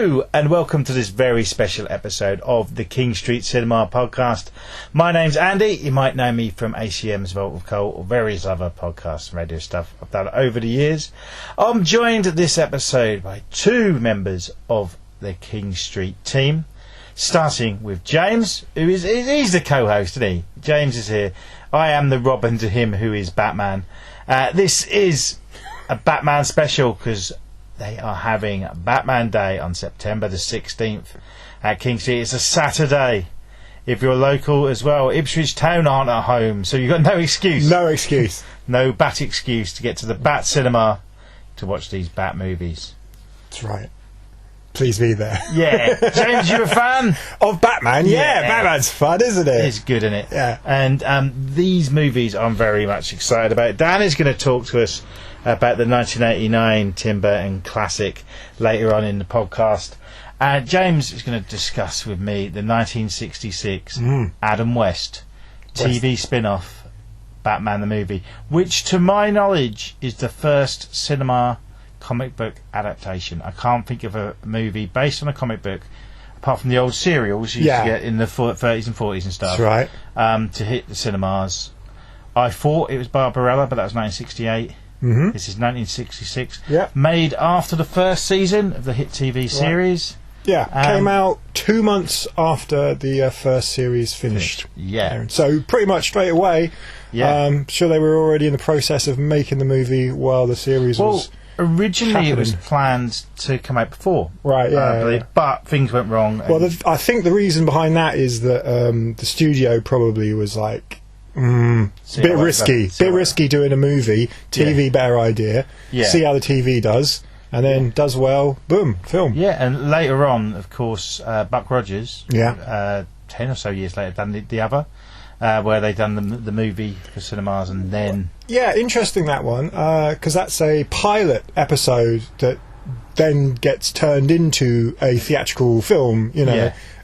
Hello and welcome to this very special episode of the King Street Cinema podcast. My name's Andy. You might know me from ACM's Vault of Coal or various other podcasts and radio stuff I've done over the years. I'm joined this episode by two members of the King Street team, starting with James, who he's the co-host, isn't he? James is here. I am the Robin to him who is Batman. This is a Batman special because they are having Batman Day on September the 16th at King Street. It's a Saturday. If you're local as well, Ipswich Town aren't at home, so you've got no excuse. No excuse. No Bat excuse to get to the Bat Cinema to watch these Bat movies. That's right. Please be there. Yeah. James, you a fan? Of Batman? Yeah, Batman's fun, isn't it? It's good, isn't it? Yeah. And these movies I'm very much excited about. Dan is going to talk to us about the 1989 Tim Burton classic later on in the podcast. James is going to discuss with me the 1966 Adam West TV spin-off Batman the movie, which to my knowledge is the first cinema comic book adaptation. I can't think of a movie based on a comic book apart from the old serials you used to get in the 30s and 40s and stuff. That's right. To hit the cinemas. I thought it was Barbarella, but that was 1968. This is 1966. Yeah. Made after the first season of the hit TV series. Yeah, came out 2 months after the first series finished. Yeah. So pretty much straight away. Yeah. Sure, they were already in the process of making the movie while the series was originally happening. It was planned to come out before. Right, I believe, but things went wrong. Well, I think the reason behind that is that the studio probably was like, bit risky doing a movie. TV, better idea. Yeah. See how the TV does, and then does well. Boom, film. Yeah, and later on, of course, Buck Rogers. 10 or so years later, done the other, where they done the movie for cinemas, and then interesting that one because that's a pilot episode that then gets turned into a theatrical film.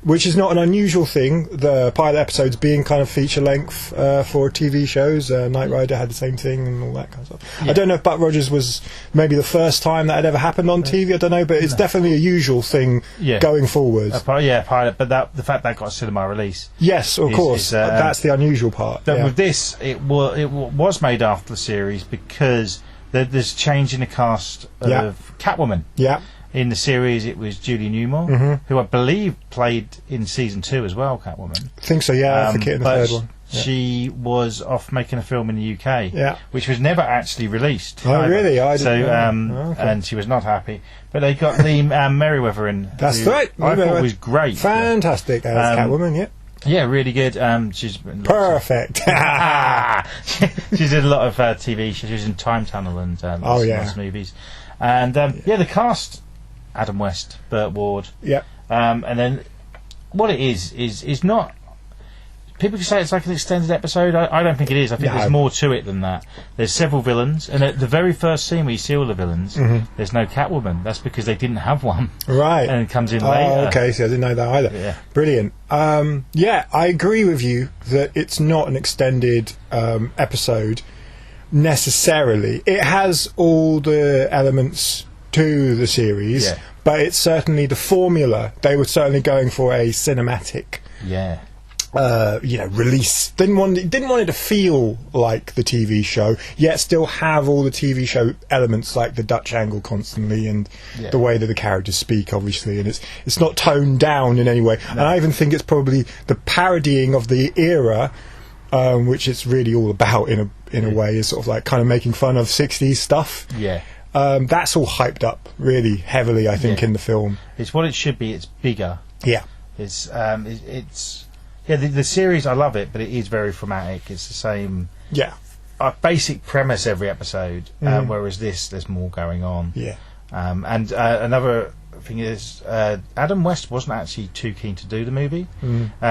Which is not an unusual thing, the pilot episodes being kind of feature length for TV shows. Knight Rider had the same thing and all that kind of stuff. I don't know if Buck Rogers was maybe the first time that had ever happened on TV, I don't know, but it's definitely a usual thing going forward. Pilot, but the fact that got a cinema release. Yes, of course, that's the unusual part. With this, it was made after the series because there's change in the cast of Catwoman. Yeah. In the series, it was Julie Newmar, who I believe played in season 2 as well, Catwoman. I think so, I think it in the third one. She was off making a film in the UK, which was never actually released. Oh, really? I didn't know. And she was not happy. But they got Lee Merriweather in. That's right. I thought was great. Fantastic as Catwoman, Yeah, really good. She's perfect. She did a lot of TV shows. She was in Time Tunnel and lots of movies. And the cast. Adam West, Burt Ward. Yeah. And then what it is not. People can say it's like an extended episode. I don't think it is. I think there's more to it than that. There's several villains, and at the very first scene where you see all the villains, there's no Catwoman. That's because they didn't have one. Right. And it comes in later. Oh, okay. So I didn't know that either. Yeah. Brilliant. I agree with you that it's not an extended episode necessarily. It has all the elements to the series, but it's certainly the formula. They were certainly going for a cinematic release. Didn't want it to feel like the TV show, yet still have all the TV show elements like the Dutch angle constantly and the way that the characters speak, obviously, and it's not toned down in any way. No. And I even think it's probably the parodying of the era, which it's really all about in a way, is sort of like kind of making fun of 60s stuff. Yeah. That's all hyped up really heavily, I think, in the film. It's what it should be. It's bigger. Yeah. It's the series. I love it, but it is very thematic. It's the same. Yeah. Basic premise every episode, whereas there's more going on. Yeah. And another thing is, Adam West wasn't actually too keen to do the movie.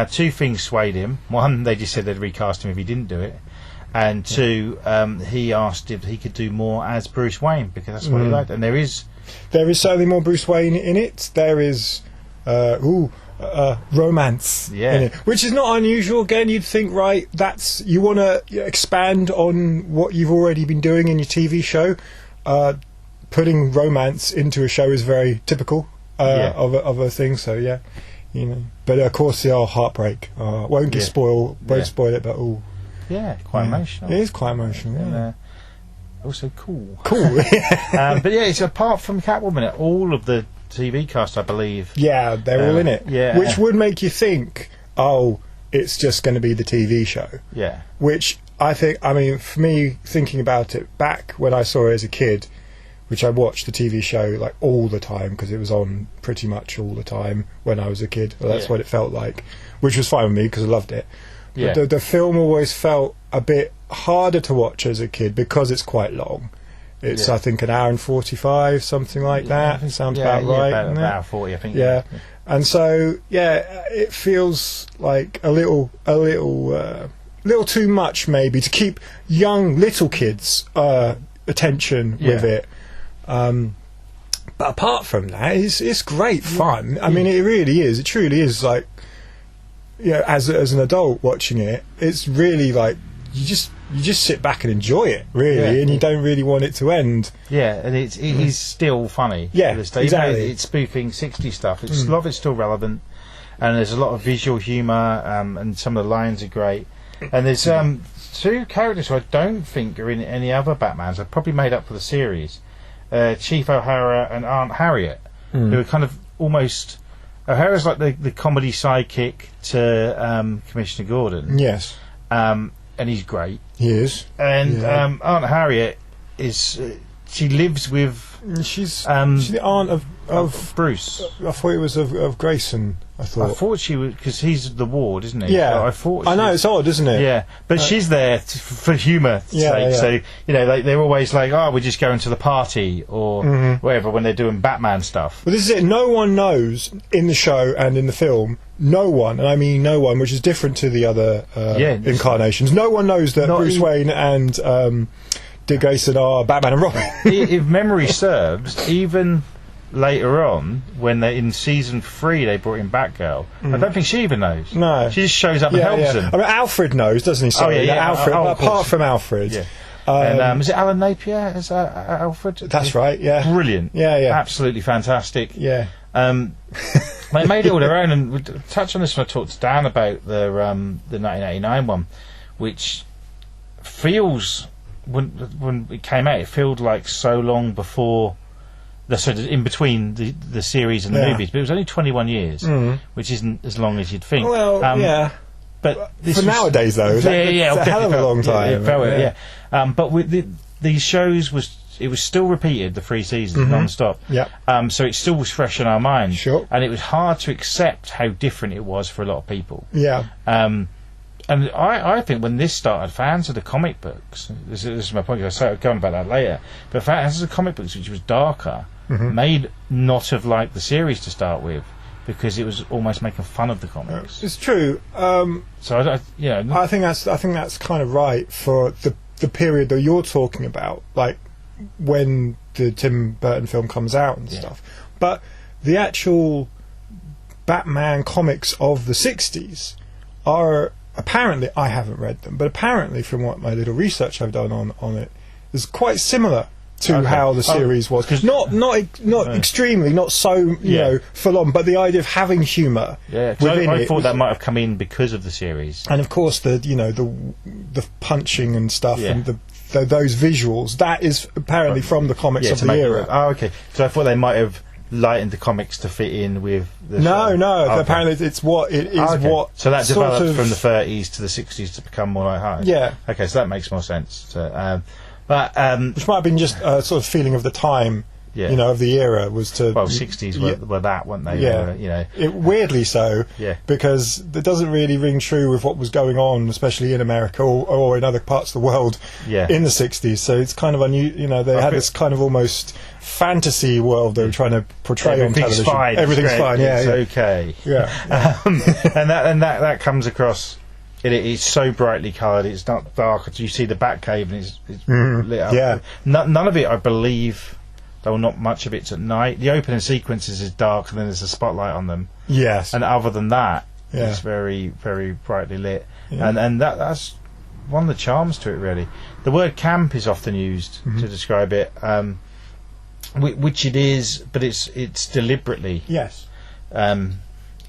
Two things swayed him. One, they just said they'd recast him if he didn't do it. And two, he asked if he could do more as Bruce Wayne because that's what he liked. And there is certainly more Bruce Wayne in it. There is romance in it, which is not unusual. Again, you'd think, right, that's you want to expand on what you've already been doing in your TV show. Putting romance into a show is very typical of a thing. So yeah, But of course, the old heartbreak. Won't spoil it, but quite emotional. It is quite emotional. And, also cool. But it's apart from Catwoman, all of the TV cast, I believe. Yeah, they're all in it. Yeah, which would make you think, it's just going to be the TV show. Yeah. Which for me, thinking about it back when I saw it as a kid, which I watched the TV show like all the time because it was on pretty much all the time when I was a kid. Well, that's what it felt like, which was fine with me because I loved it. But the film always felt a bit harder to watch as a kid because it's quite long. It's I think an hour and 45, something like that. It sounds about right. About an hour 40, I think. Yeah. And so it feels like a little too much maybe to keep young little kids' attention with it. But apart from that, it's great fun. I mean, it really is. It truly is like, as an adult watching it, it's really like you just sit back and enjoy it, really, and you don't really want it to end. Yeah, and it is still funny. Yeah, exactly. It's spoofing 60s stuff. A lot of it's still relevant, and there's a lot of visual humour, and some of the lines are great. And there's two characters who I don't think are in any other Batmans. I've probably made up for the series. Chief O'Hara and Aunt Harriet, who are kind of almost... O'Hara's like the comedy sidekick to Commissioner Gordon. Yes. And he's great. He is. And Aunt Harriet is... she lives with... She's the aunt of Bruce. I thought it was of Grayson. I thought she was, because he's the ward, isn't he? Yeah. So I know, it's odd, isn't it? Yeah. But she's there for humour's sake. Yeah. So, they're always like, we're just going to the party or whatever when they're doing Batman stuff. But this is it. No one knows in the show and in the film, no one, and I mean no one, which is different to the other incarnations. No one knows that Bruce Wayne and Dick Grayson are Batman and Robin. If memory serves, even later on, when they're in season 3, they brought in Batgirl. I don't think she even knows. No, she just shows up and helps them. I mean, Alfred knows, doesn't he? Sorry, Alfred. Apart from Alfred, and is it Alan Napier as Alfred? That's right. Yeah, brilliant. Yeah, absolutely fantastic. Yeah. They made it all their own, and we'll touch on this when I talked to Dan about the 1989 one, which feels. When it came out, it felt like so long before, in between the series and the movies, but it was only 21 years, which isn't as long as you'd think. Well, but for nowadays, though, it's a hell of a long time. But with these shows, it was still repeated, the 3 seasons, non-stop. Yeah. So it still was fresh in our minds. Sure. And it was hard to accept how different it was for a lot of people. Yeah. And I think when this started, fans of the comic books, this is my point, I'll go on about that later, but fans of the comic books, which was darker, may not have liked the series to start with, because it was almost making fun of the comics. It's true. So I think that's kind of right for the period that you're talking about, like when the Tim Burton film comes out and stuff. But the actual Batman comics of the 60s are... Apparently, I haven't read them, but apparently, from what my little research I've done on it, is quite similar to how the series was. Not extremely, not so full on, but the idea of having humour. Yeah, I thought that might have come in because of the series, and of course the punching and stuff and those visuals. That is apparently from the comics of the era. Okay. So I thought they might have lightened the comics to fit in with the show. Okay. Apparently it's what it is. What so that developed from the 30s to the 60s to become more light-hearted. Yeah. Okay, so that makes more sense. So, which might have been just a sort of feeling of the time. Yeah. Of the era was to... Well, 60s were that, weren't they? Yeah. Weirdly so. Yeah. Because it doesn't really ring true with what was going on, especially in America or in other parts of the world in the 60s. So it's kind of unusual. They had this kind of almost fantasy world they were trying to portray on television. Everything's fine. Yeah. It's okay. Yeah. And that comes across... It's so brightly coloured. It's not dark. You see the Batcave and it's lit up. Yeah. None of it, I believe... Though not much of it's at night. The opening sequences is dark, and then there's a spotlight on them. Yes. And other than that, it's very, very brightly lit. Yeah. And that's one of the charms to it, really. The word camp is often used to describe it. which it is, but it's deliberately. Yes. And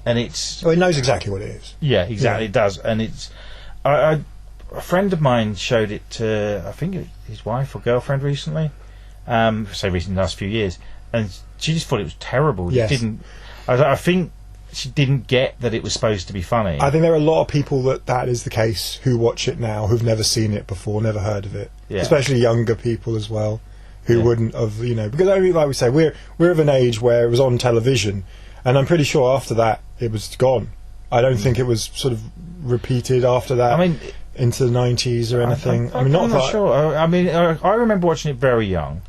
it's... Well, it knows exactly what it is. Yeah, exactly, it does. And it's... a friend of mine showed it to, I think, his wife or girlfriend recently. Say recently, the last few years. And she just thought it was terrible. Yes. I think she didn't get that it was supposed to be funny. I think there are a lot of people that is the case who watch it now, who've never seen it before, never heard of it. Yeah. Especially younger people as well, who wouldn't have, because I mean, like we say, we're of an age where it was on television, and I'm pretty sure after that it was gone. I don't think it was sort of repeated after that. I mean, into the 90s or anything. I'm not sure. I mean, I remember watching it very young,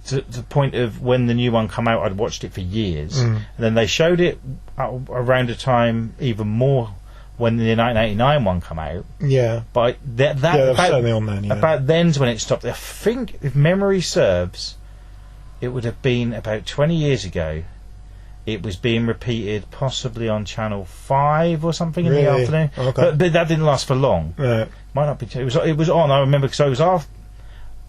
to the point of when the new one came out, I'd watched it for years, and then they showed it around a time even more when the 1989 one came out. Yeah, but that was certainly on then. Yeah. About then's when it stopped. I think, if memory serves, it would have been about 20 years ago. It was being repeated, possibly on Channel 5 or something in the afternoon. Okay. But that didn't last for long. Right. Might not be. It was on. I remember because I was off.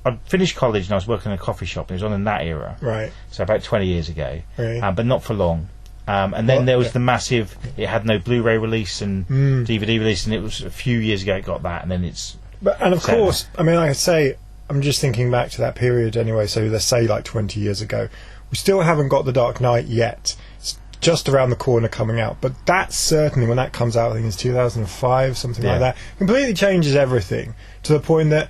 I'd finished college and I was working in a coffee shop. It was on in that era. Right. So about 20 years ago. Right. But not for long. And then there was the massive. It had no Blu-ray release and DVD release, and it was a few years ago it got that, and then it's. And of course, I mean, like I say, I'm just thinking back to that period anyway. So let's say like 20 years ago, we still haven't got The Dark Knight yet. It's just around the corner coming out, but that certainly, when that comes out, I think it's 2005, something like that, completely changes everything to the point that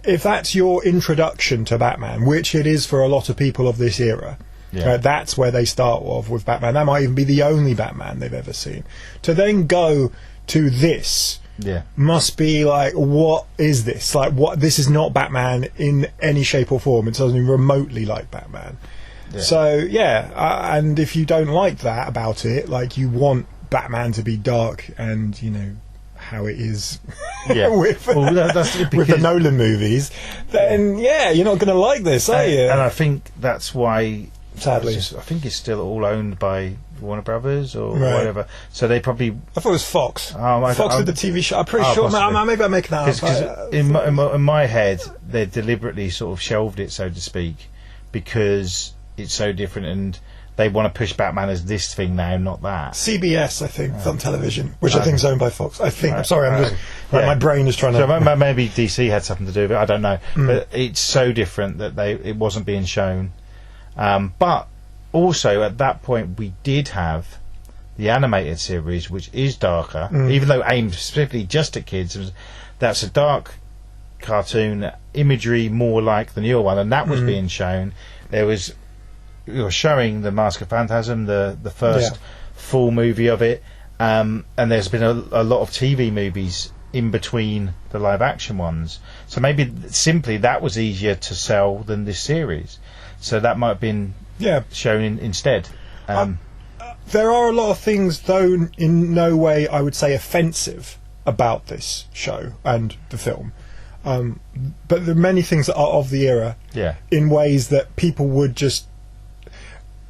if that's your introduction to Batman, which it is for a lot of people of this era, that's where they start off with Batman. That might even be the only Batman they've ever seen. To then go to this must be like, what is this? Like, what? This is not Batman in any shape or form. It doesn't even remotely like Batman. Yeah. So and if you don't like that about it, like you want Batman to be dark and how it is with the Nolan movies, then you're not going to like this, are you? And I think that's why, sadly, I think it's still all owned by Warner Brothers or whatever. So they probably. I thought it was Fox. Fox with the TV show. I'm pretty sure. Maybe I'm making that up. Because in my head, they deliberately sort of shelved it, so to speak, because it's so different, and they want to push Batman as this thing now, not that. CBS, I think, on television, which I think is owned by Fox. I think. I'm sorry, I'm just my brain is trying to. So maybe DC had something to do with it. I don't know, but it's so different that it wasn't being shown. But also at that point, we did have the animated series, which is darker, even though aimed specifically just at kids. That's a dark cartoon imagery, more like the newer one, and that was being shown. There was. You're showing the Mask of Phantasm, the first full movie of it, and there's been a lot of TV movies in between the live action ones. So maybe simply that was easier to sell than this series. So that might have been shown instead. There are a lot of things, though, in no way I would say offensive about this show and the film. But there are many things that are of the era in ways that people would just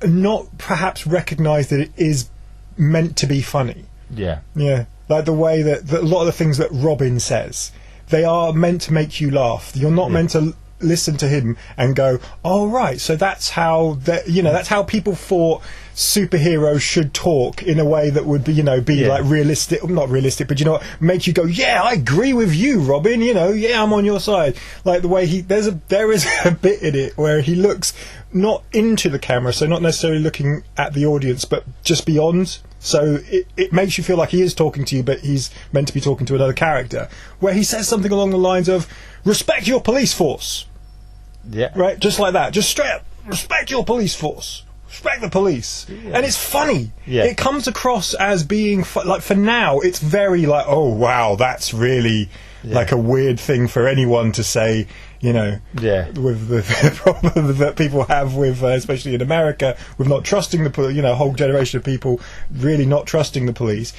not perhaps recognise that it is meant to be funny. Like the way that a lot of the things that Robin says, they are meant to make you laugh. You're not meant to listen to him and go, oh right, so that's how that's how people thought superheroes should talk in a way that would be like realistic, not realistic, but make you go, I agree with you, Robin, I'm on your side. Like the way there is a bit in it where he looks not into the camera, so not necessarily looking at the audience, but just beyond. So it makes you feel like he is talking to you, but he's meant to be talking to another character, where he says something along the lines of, respect your police force. Right? Just like that. Just straight up, respect your police force. Respect the police. And it's funny. It comes across as being, like, for now, it's very like, oh, wow, that's really like a weird thing for anyone to say, with the problem that people have with, especially in America, with not trusting the police, a whole generation of people really not trusting the police.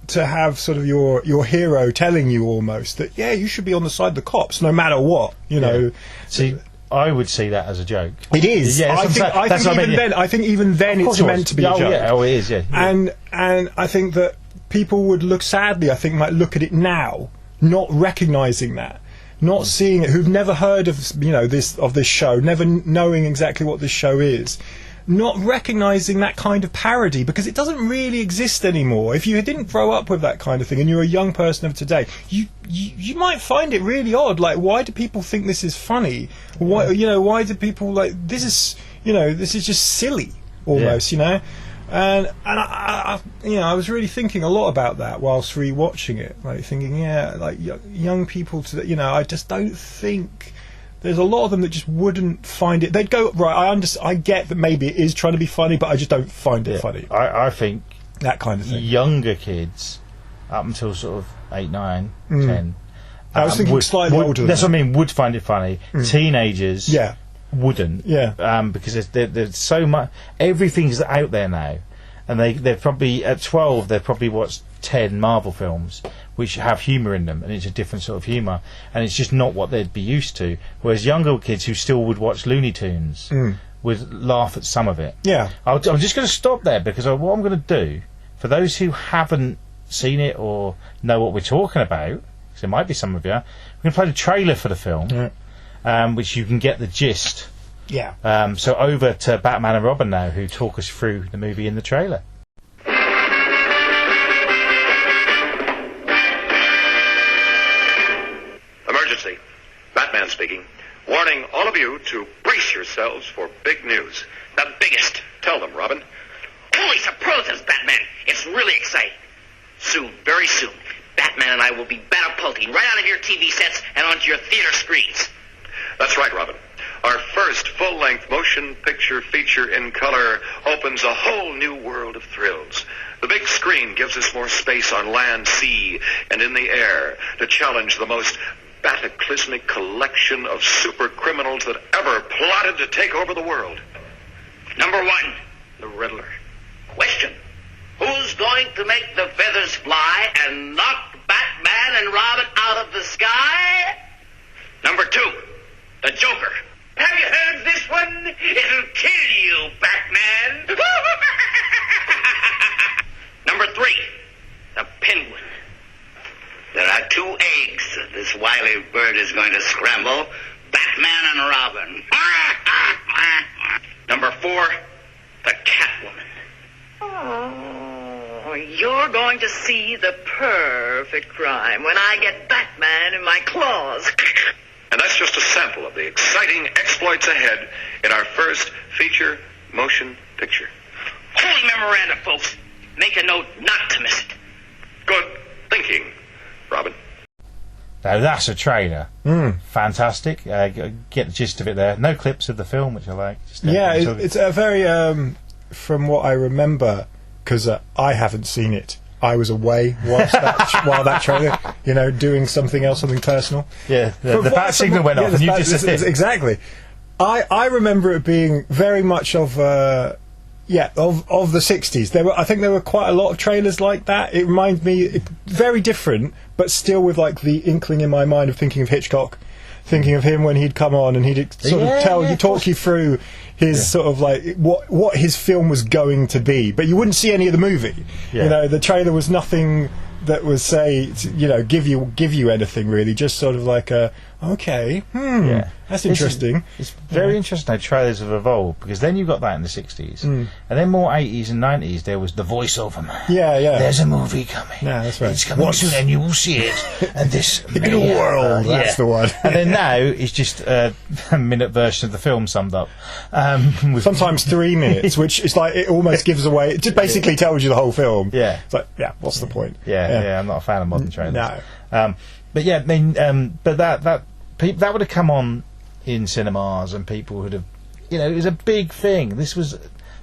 To have sort of your hero telling you almost that you should be on the side of the cops no matter what, See, I would see that as a joke. It is. I think even then it's meant to be a joke. It is. And I think that people would look at it now, not recognising that. not seeing it, who've never heard of this show, never knowing exactly what this show is, not recognising that kind of parody, because it doesn't really exist anymore. If you didn't grow up with that kind of thing and you're a young person of today, you might find it really odd. Like, why do people think this is funny? Why do people this is just silly almost, And I was really thinking a lot about that whilst rewatching it, like thinking, young people today, I just don't think there's a lot of them that just wouldn't find it. They'd go, right, I get that maybe it is trying to be funny, but I just don't find it funny. I think that kind of thing. Younger kids, up until sort of 8, 9, 10. I was thinking slightly older. That's what I mean. Would find it funny. Teenagers, wouldn't. Because there's so much. Everything's out there now, and they're probably at 12. They've probably watched 10 Marvel films which have humour in them, and it's a different sort of humour, and it's just not what they'd be used to. Whereas younger kids who still would watch Looney Tunes would laugh at some of it. Yeah, I'm just going to stop there, because what I'm going to do, for those who haven't seen it or know what we're talking about, because there might be some of you, we're going to play the trailer for the film, which you can get the gist. Yeah. So over to Batman and Robin now, who talk us through the movie in the trailer. Emergency. Batman speaking. Warning all of you to brace yourselves for big news. The biggest. Tell them, Robin. Holy superlatives, Batman. It's really exciting. Soon, very soon, Batman and I will be catapulting right out of your TV sets and onto your theater screens. That's right, Robin. Our first full-length motion picture feature in color opens a whole new world of thrills. The big screen gives us more space on land, sea, and in the air to challenge the most cataclysmic collection of super criminals that ever plotted to take over the world. Number 1, the Riddler. Question: who's going to make the feathers fly and knock Batman and Robin out of the sky? Number 2, the Joker. Have you heard this one? It'll kill you, Batman. Number 3, the Penguin. There are 2 eggs that this wily bird is going to scramble. Batman and Robin. Number 4, the Catwoman. Oh, you're going to see the perfect crime when I get Batman in my claws. And that's just a sample of the exciting exploits ahead in our first feature motion picture. Holy memoranda, folks. Make a note not to miss it. Good thinking, Robin. Now that's a trailer. Fantastic. Get the gist of it there. No clips of the film, which I like. It's a very, from what I remember, because I haven't seen it. I was away while that trailer, doing something else, something personal. Yeah, the bat signal went off, and you just said exactly. I remember it being very much of the 60s. I think there were quite a lot of trailers like that. It reminded me, very different, but still with like the inkling in my mind of thinking of Hitchcock, thinking of him when he'd come on and he'd sort of talk you through his sort of like what his film was going to be, but you wouldn't see any of the movie. The trailer was nothing that was give you anything really, just sort of like that's interesting. It's very interesting how trailers have evolved, because then you got that in the 60s, and then more 80s and 90s there was the voiceover man. There's a movie coming. Yeah, that's right. It's coming soon and you will see it. And this world, that's the one. And then now it's just a minute version of the film summed up. Sometimes 3 minutes, which is like, it almost gives away, it just basically tells you the whole film. Yeah. It's like, what's the point? Yeah, I'm not a fan of modern trailers. No. But that would have come on in cinemas, and people would have, it was a big thing. This was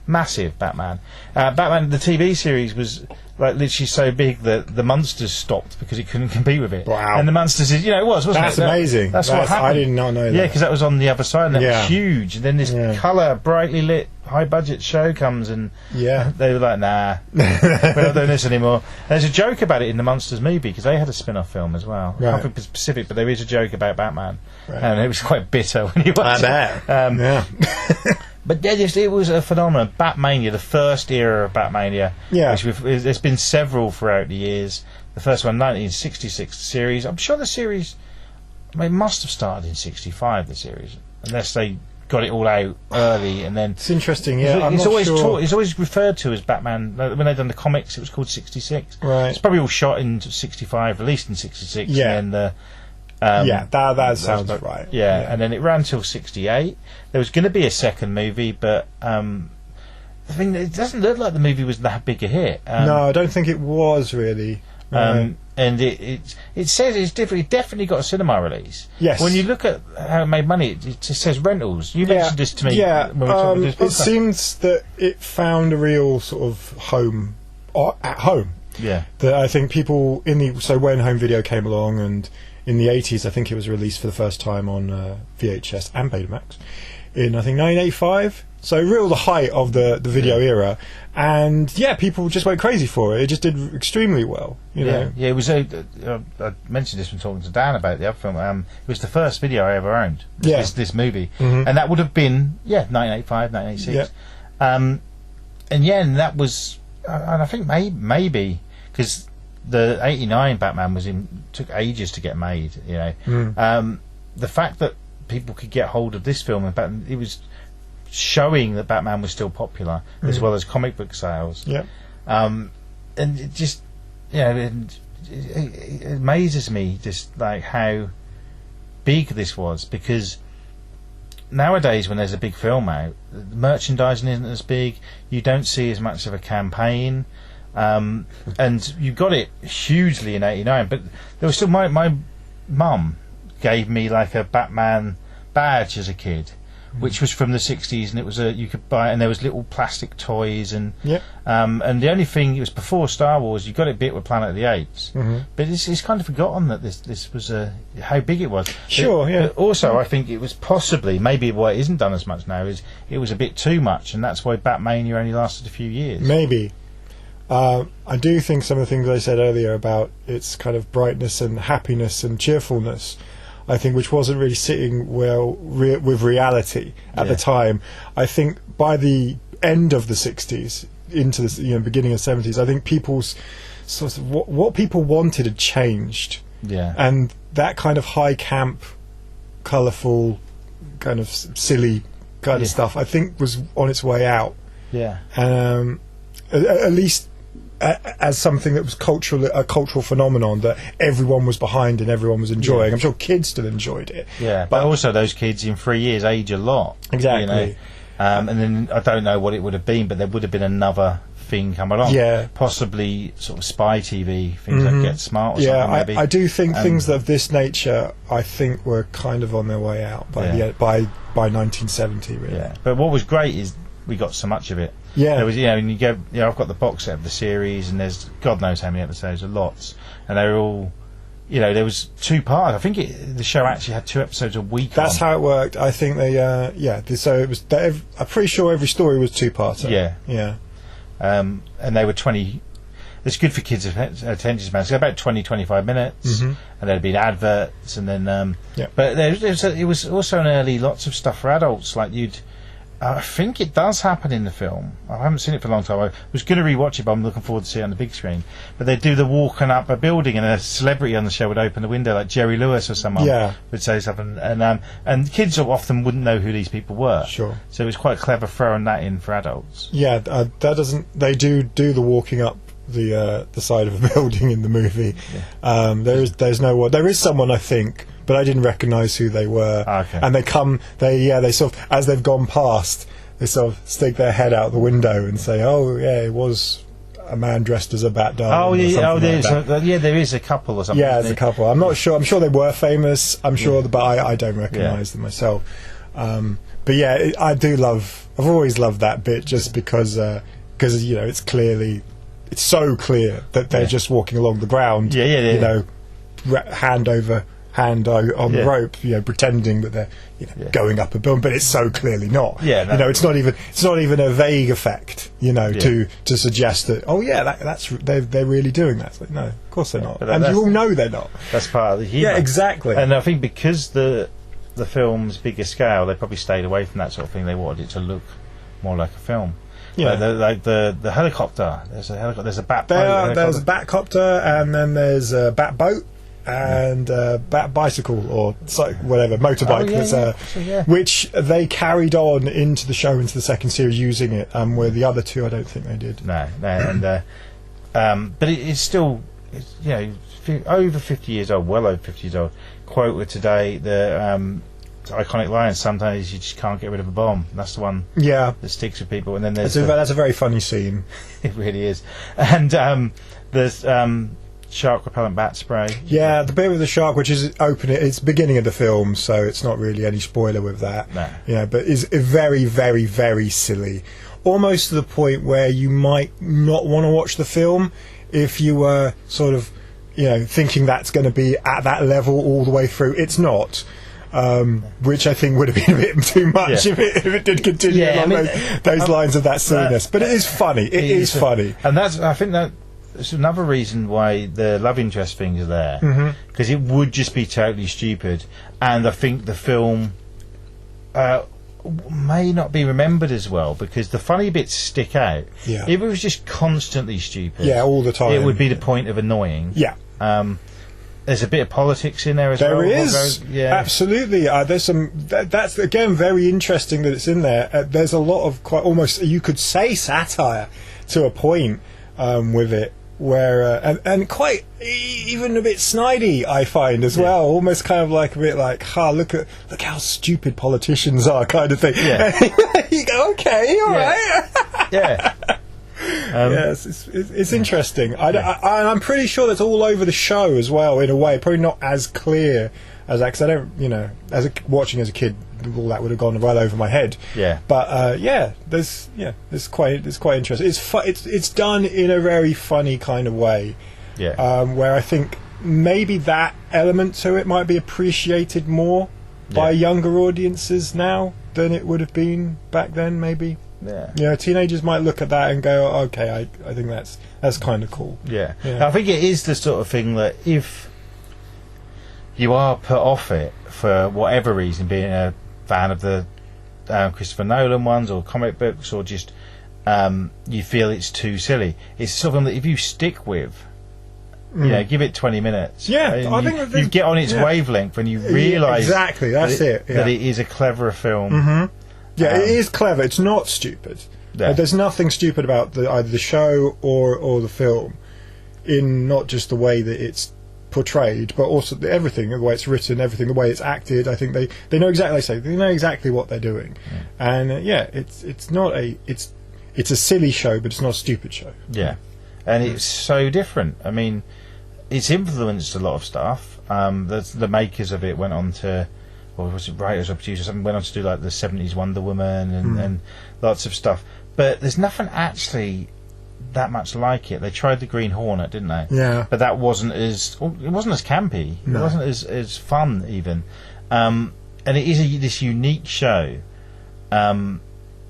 massive. Batman, the TV series was like literally so big that the Munsters stopped because it couldn't compete with it. Wow. And the Munsters is, wasn't That's it? amazing. That's what happened. I did not know that. Yeah, because that was on the other side, and that was huge. And then this colour, brightly lit, high budget show comes, and they were like, nah, we're not doing this anymore. And there's a joke about it in the Munsters movie, because they had a spin-off film as well. Right. I can't think specific, but there is a joke about Batman, and it was quite bitter when you watched it. But it was a phenomenon. Batmania, the first era of Batmania. Yeah. There's been several throughout the years. The first one, 1966 series. I'm sure the series I mean, it must have started in '65, the series, unless they got it all out early and then. It's interesting, yeah. It's always referred to as Batman. When they've done the comics, it was called '66. Right. It's probably all shot in '65, released in '66. Yeah. And then that sounds right. Yeah, and then it ran till '68. There was going to be a second movie, but I mean, it doesn't look like the movie was that big a hit. No, I don't think it was really. And it says it definitely got a cinema release. Yes. When you look at how it made money, it just says rentals. You mentioned this to me. Yeah. When we talked about this it seems that it found a real sort of home at home. Yeah. That I think people when home video came along, and in the 80s, I think it was released for the first time on VHS and Betamax in, I think, 1985. So real the height of the video era, and people just went crazy for it. It just did extremely well, you know. Yeah, it was I mentioned this when talking to Dan about the other film. It was the first video I ever owned. This movie, and that would have been 1985, 1986. Yeah. And that was, and I think maybe because the '89 Batman took ages to get made. You know, the fact that people could get hold of this film and Batman, it was showing that Batman was still popular, as well as comic book sales. Yeah. And it just, it amazes me just like how big this was, because nowadays when there's a big film out, the merchandising isn't as big, you don't see as much of a campaign, and you got it hugely in '89, but there was still my mum gave me like a Batman badge as a kid, which was from the '60s, and it was you could buy it, and there was little plastic toys, and and the only thing, it was before Star Wars. You got it bit with Planet of the Apes, but it's kind of forgotten that this was how big it was. Sure, but also, I think it was possibly maybe why it isn't done as much now is it was a bit too much, and that's why Batmania only lasted a few years. Maybe. I do think some of the things I said earlier about its kind of brightness and happiness and cheerfulness, I think, which wasn't really sitting well with reality at the time. I think by the end of the 60s into the beginning of the 70s, I think people's sort of what people wanted had changed. Yeah. And that kind of high camp, colourful, kind of silly kind of stuff, I think, was on its way out. Yeah. At least as something that was a cultural phenomenon that everyone was behind and everyone was enjoying. I'm sure kids still enjoyed it. Yeah, but also those kids in 3 years age a lot. Exactly. You know? And then I don't know what it would have been, but there would have been another thing come along. Yeah. Possibly sort of spy TV, things like Get Smart or something maybe. I do think things of this nature, I think, were kind of on their way out by 1970, really. Yeah. But what was great is we got so much of it. Yeah, there was, and you go, I've got the box set of the series, and there's God knows how many episodes, lots, and they were all, there was 2 parts. I think the show actually had 2 episodes a week. That's how it worked. I think they, so it was. I'm pretty sure every story was 2-parter. Yeah. And they were 20. It's good for kids' attention spans. So about 20-25 minutes, and there'd been adverts, and then. But it was also an early lots of stuff for adults, like I think it does happen in the film. I haven't seen it for a long time. I was going to rewatch it, but I'm looking forward to see it on the big screen. But they'd do the walking up a building, and a celebrity on the show would open the window, like Jerry Lewis or someone would say something, and kids often wouldn't know who these people were. Sure. So it was quite clever throwing that in for adults. Yeah, that doesn't. They do the walking up the side of a building in the movie. Yeah. There is someone, I think, but I didn't recognise who they were. Okay. And they sort of, as they've gone past, they sort of stick their head out the window and say, "Oh yeah, it was a man dressed as a bat darling." There is a couple or something. Yeah, there's a couple. I'm not sure. I'm sure they were famous. I'm sure, but I don't recognise them myself. But yeah, I do love. I've always loved that bit, just because it's clearly. It's so clear that they're just walking along the ground. Hand over hand on the rope, pretending that they're going up a building, but it's so clearly not. It's not even a vague effect, to suggest that they're really doing that. It's like, no, of course they're not, and you all know they're not. That's part of the humour. Yeah, exactly. And I think because the film's bigger scale, they probably stayed away from that sort of thing. They wanted it to look more like a film. Yeah, like the helicopter. There's a bat boat. There's a bat copter, and then there's a bat boat. and bicycle or whatever motorbike, which they carried on into the show, into the second series, using it. Where the other two, I don't think they did. No, and but it's still, over 50 years old, well over 50 years old. Quote with today, the iconic line: "Sometimes you just can't get rid of a bomb." That's the one. Yeah, that sticks with people. And then there's that's a very funny scene. It really is. And there's shark repellent bat spray. Yeah, the bit with the shark, which is it's beginning of the film, so it's not really any spoiler with that. No. Yeah, but is very, very, very silly. Almost to the point where you might not want to watch the film if you were sort of, thinking that's going to be at that level all the way through. It's not. Which I think would have been a bit too much if it did continue along those lines of that silliness. But it is funny. It is funny. And I think that's another reason why the love interest things are there, because it would just be totally stupid. And I think the film may not be remembered as well, because the funny bits stick out. Yeah. If it was just constantly stupid, all the time, it would be the point of annoying. Yeah. There's a bit of politics in there as well. There is, absolutely. There's some. That's again very interesting that it's in there. There's a lot of quite almost, you could say, satire to a point with it, where and quite even a bit snidey, I find as well. Almost kind of like a bit like, look how stupid politicians are, kind of thing. Yeah. You go, okay, all right. Yeah. Yes, it's interesting. I'm pretty sure that's all over the show as well, in a way. Probably not as clear as that, because I don't, watching as a kid, all that would have gone right over my head. Yeah. But it's quite interesting. It's done in a very funny kind of way. Yeah. Where I think maybe that element to it might be appreciated more by younger audiences now than it would have been back then, maybe. Yeah, teenagers might look at that and go, okay, I think that's kind of cool. Yeah. I think it is the sort of thing that if you are put off it for whatever reason, being a fan of the Christopher Nolan ones or comic books, or just you feel it's too silly, it's something that if you stick with, give it 20 minutes. Yeah, I think you get on its wavelength and you realise exactly that it is a clever film. Mm-hmm. Yeah, it is clever. It's not stupid. Yeah. There's nothing stupid about either the show or the film, in not just the way that it's portrayed, but also everything, the way it's written, everything, the way it's acted. I think they know exactly. They know exactly what they're doing, and it's not it's a silly show, but it's not a stupid show. Yeah, and it's so different. I mean, it's influenced a lot of stuff. The makers of it went on to, or was it writers or producers, something, went on to do like the 70s Wonder Woman and lots of stuff. But there's nothing actually that much like it. They tried the Green Hornet, didn't they? Yeah. But that wasn't as campy. No. It wasn't as fun even. And it is this unique show that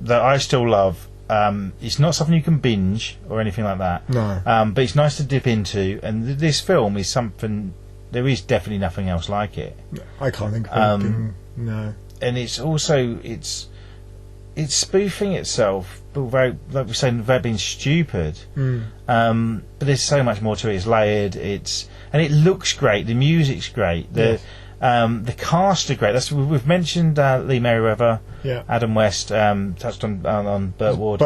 I still love. It's not something you can binge or anything like that. No. But it's nice to dip into. And this film is something. There is definitely nothing else like it. I can't think of anything. No. And it's also it's spoofing itself, but very, like we said, without being stupid. But there's so much more to it. It's layered. And it looks great. The music's great. The cast are great. We've mentioned Lee Merriweather, Adam West, touched on Burt Ward.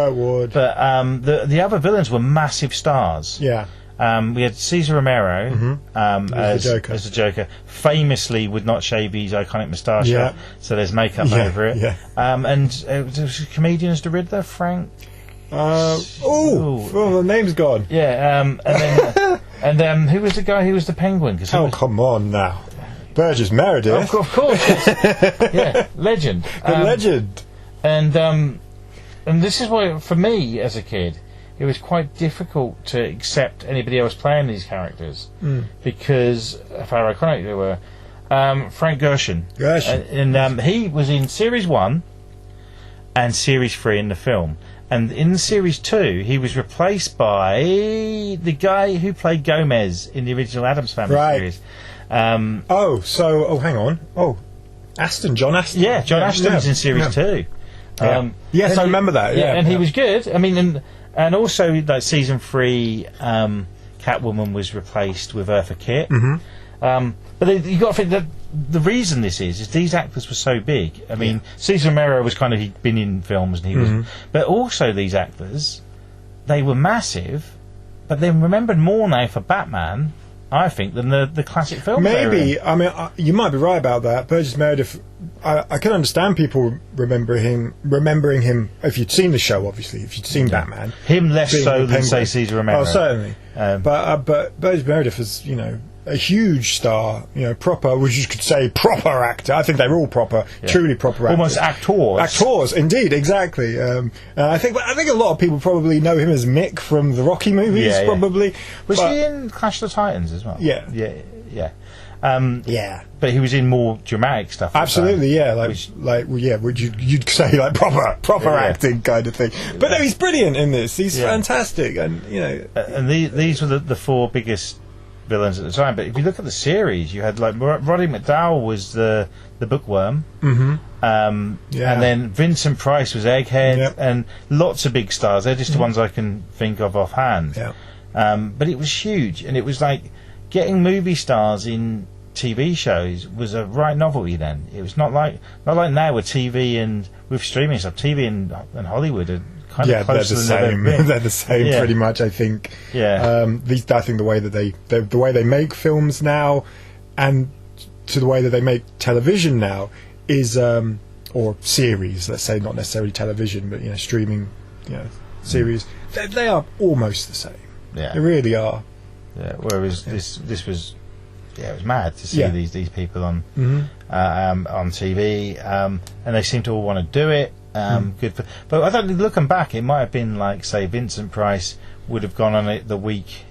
But the other villains were massive stars. Yeah. We had Cesar Romero as the Joker. Famously would not shave his iconic moustache, so there's makeup over it. Yeah. And there's a comedian as the Riddler, Frank. The name's gone. Yeah. And then who was the guy who was the Penguin? Come on now, Burgess Meredith. Of course. Yeah, legend. The legend. And this is why, for me as a kid, it was quite difficult to accept anybody else playing these characters because of how iconic they were. Frank Gorshin. And he was in Series 1 and Series 3 in the film. And in Series 2, he was replaced by the guy who played Gomez in the original Addams Family series. Hang on. John Aston. Yeah, John Aston was in Series 2. Yes, I remember that. And he was good. I mean, and also, like, Season 3, Catwoman was replaced with Eartha Kitt. But you got to think that the reason this is these actors were so big. I mean, Cesar Romero was kind of, he'd been in films and he was, but also these actors, they were massive, but they're remembered more now for Batman, I think, than the classic films. Maybe. I mean, you might be right about that. Burgess Meredith, I can understand people remembering him if you'd seen the show, obviously, if you'd seen Batman. Him less so than, say, Cesar Romero. Oh, certainly. But Burgess Meredith is, a huge star, proper, which you could say proper actor. I think they were all proper, truly proper actors. Almost actors. Actors, indeed, exactly. I think a lot of people probably know him as Mick from the Rocky movies, probably. Was he in Clash of the Titans as well? Yeah. Yeah. But he was in more dramatic stuff. Absolutely, which you'd say like proper acting kind of thing. But no, he's brilliant in this. He's fantastic, and And these were the four biggest villains at the time. But if you look at the series, you had like Roddy McDowall was the bookworm, and then Vincent Price was Egghead, and lots of big stars. They're just the ones I can think of offhand. But it was huge, and it was like getting movie stars in TV shows was a right novelty then. It was not like now with TV and with streaming stuff. TV and Hollywood are kind of closer than they've ever been. They're the same pretty much, I think. I think the way that the way they make films now, and to the way that they make television now is or series, let's say, not necessarily television, but streaming, series. They are almost the same. They really are. Whereas this was, it was mad to see these people on TV, and they seem to all want to do it. But I thought, looking back, it might have been like, say, Vincent Price would have gone on it the week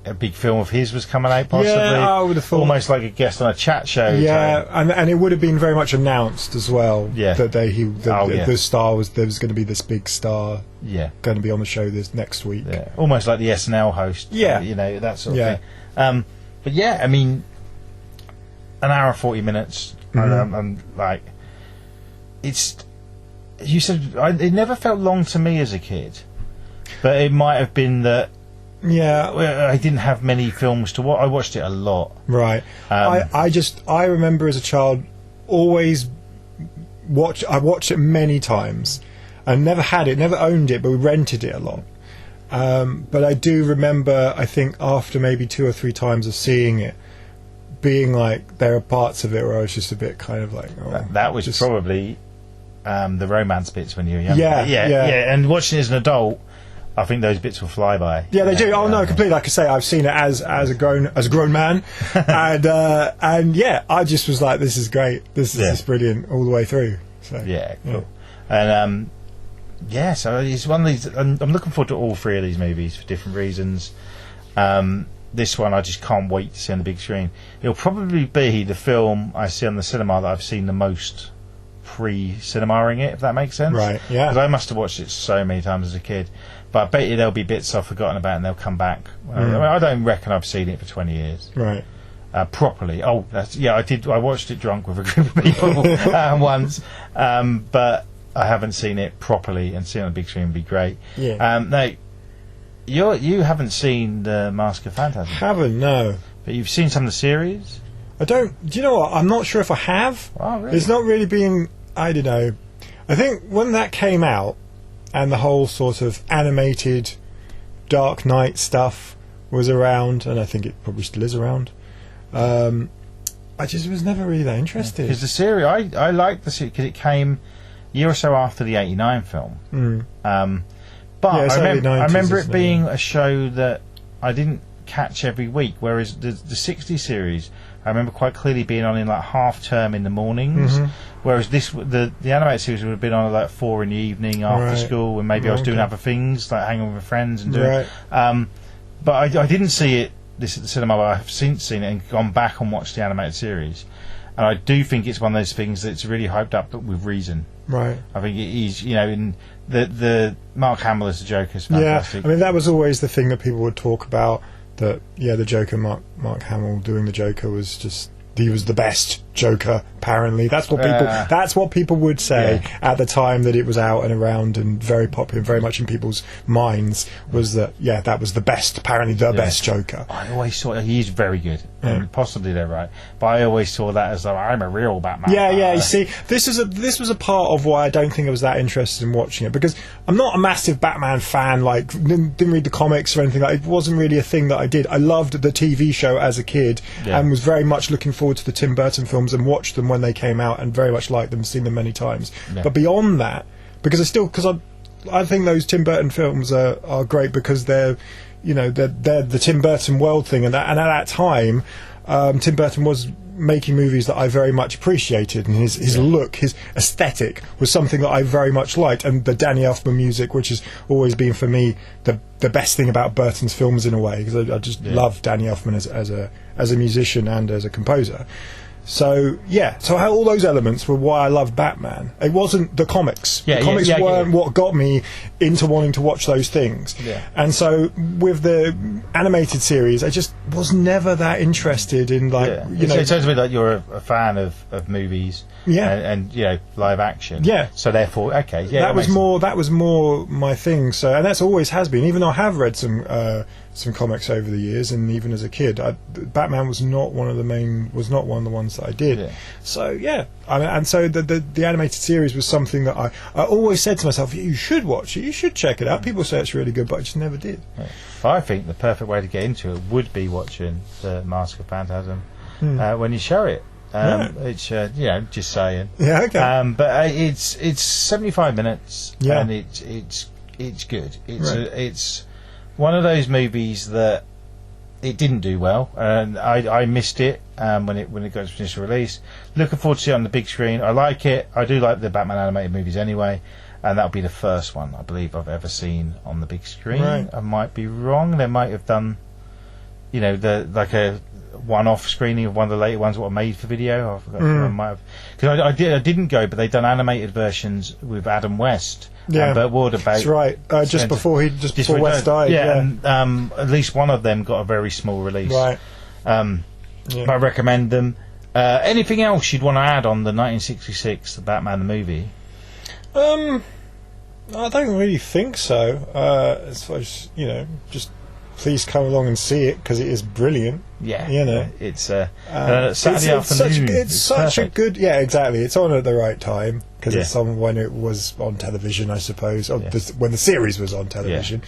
a big film of his was coming out, possibly. I would have thought, almost like a guest on a chat show. And it would have been very much announced as well that the star was, there was going to be this big star going to be on the show this next week. Almost like the SNL host. That sort of thing. But I mean, an hour and 40 minutes. I'm like, it's. You said it never felt long to me as a kid, but it might have been that. I didn't have many films to watch. I watched it a lot. Right. I remember as a child always I watched it many times. I never had it, never owned it, but we rented it a lot. But I do remember, I think after maybe 2 or 3 times of seeing it, being like, there are parts of it where I was just a bit kind of like, that was probably the romance bits when you were young. And watching it as an adult, I think those bits will fly by. Yeah, they do. Oh no, completely. Like I say, I've seen it as a grown man, and I just was like, this is great. This is just brilliant all the way through. So cool. And so it's one of these. I'm looking forward to all 3 of these movies for different reasons. This one I just can't wait to see on the big screen. It'll probably be the film I see on the cinema that I've seen the most pre-cinemaing it, if that makes sense. Right. Yeah. Because I must have watched it so many times as a kid. But I bet you there'll be bits I've forgotten about and they'll come back. I don't reckon I've seen it for 20 years. Right. Properly. Oh, I did. I watched it drunk with a group of people once. But I haven't seen it properly, and seeing it on the big screen would be great. Yeah. Now, you haven't seen The Mask of Phantasm. Haven't, no. But you've seen some of the series? I don't... Do you know what? I'm not sure if I have. Oh, really? It's not really being... I don't know. I think when that came out, and the whole sort of animated Dark Knight stuff was around, and I think it probably still is around, I just was never really that interested. Because the series... I liked the series because it came a year or so after the 89 film. But I remember it being a show that I didn't catch every week, whereas the 60 series I remember quite clearly being on in like half term in the mornings, whereas the animated series would have been on like 4 in the evening after school, and maybe I was doing other things like hanging with friends and doing. But I didn't see it at the cinema. But I've since seen it and gone back and watched the animated series, and I do think it's one of those things that's really hyped up, but with reason. Right. I think it is, in the Mark Hamill as the Joker is fantastic. Yeah, I mean that was always the thing that people would talk about. That the Joker, Mark Hamill doing the Joker was just, he was the best Joker. Apparently, that's what people would say at the time that it was out and around and very popular, very much in people's minds. Was that that was the best, apparently the best Joker. I always saw he's very good, and possibly they're right, but I always saw that as I'm a real Batman. You see, this was a part of why I don't think I was that interested in watching it, because I'm not a massive Batman fan. Like, didn't read the comics or anything. Like, it wasn't really a thing that I did. I loved the TV show as a kid and was very much looking forward to the Tim Burton films and watched them when they came out, and very much liked them, seen them many times. But beyond that, because I think those Tim Burton films are great because they're the Tim Burton world thing, and at that time, Tim Burton was making movies that I very much appreciated, and his look, his aesthetic was something that I very much liked, and the Danny Elfman music, which has always been for me the best thing about Burton's films in a way, because I just love Danny Elfman as a musician and as a composer. So all those elements were why I loved Batman. It wasn't the comics. The comics weren't what got me into wanting to watch those things. And so with the animated series, I just was never that interested in It sounds to me like you're a fan of movies. And live action. So therefore, that was more my thing. So, and that's always has been. Even though I have read some comics over the years, and even as a kid, Batman was not one of the ones that I did. So and so the animated series was something that I always said to myself, you should watch it, you should check it out. People say it's really good, but I just never did. I think the perfect way to get into it would be watching the Mask of Phantasm when you show it. It's just saying. But it's 75 minutes, and it's good. It's one of those movies that it didn't do well, and I missed it when it got its initial release. Looking forward to see it on the big screen. I like it. I do like the Batman animated movies anyway, and that'll be the first one I believe I've ever seen on the big screen. I might be wrong. They might have done, a one-off screening of one of the later ones that were made for video. I forgot. I might have, because I didn't go, but they've done animated versions with Adam West and Burt Ward about. That's right. Just before West died. And at least one of them got a very small release. Right. I recommend them. Anything else you'd want to add on the 1966 Batman the movie? I don't really think so. As far as just. Please come along and see it, because it is brilliant. It's Saturday afternoon. It's such a good. Exactly. It's on at the right time, because it's on when it was on television, I suppose, when the series was on television.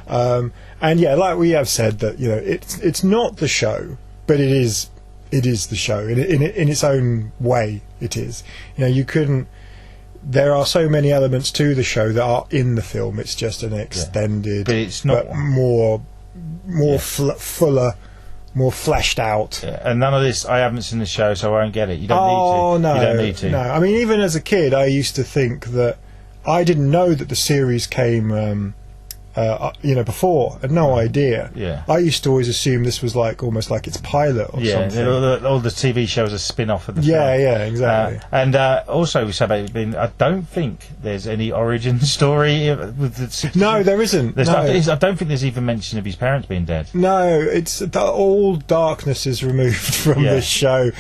And like we have said, that it's not the show, but it is the show in its own way. It is. You couldn't. There are so many elements to the show that are in the film. It's just an extended, but it's not fuller, more fleshed out. And none of this, I haven't seen the show, so I won't get it. You don't need to. No, you don't need to. No, I mean, even as a kid, I used to think that I didn't know that the series came before. I had no idea. I used to always assume this was almost like its pilot or something. All the TV shows are spin-off of the film. Exactly. And also we said about it being, I don't think there's any origin story with the 60s. No, there isn't. I don't think there's even mention of his parents being dead. No, it's all darkness is removed from this show.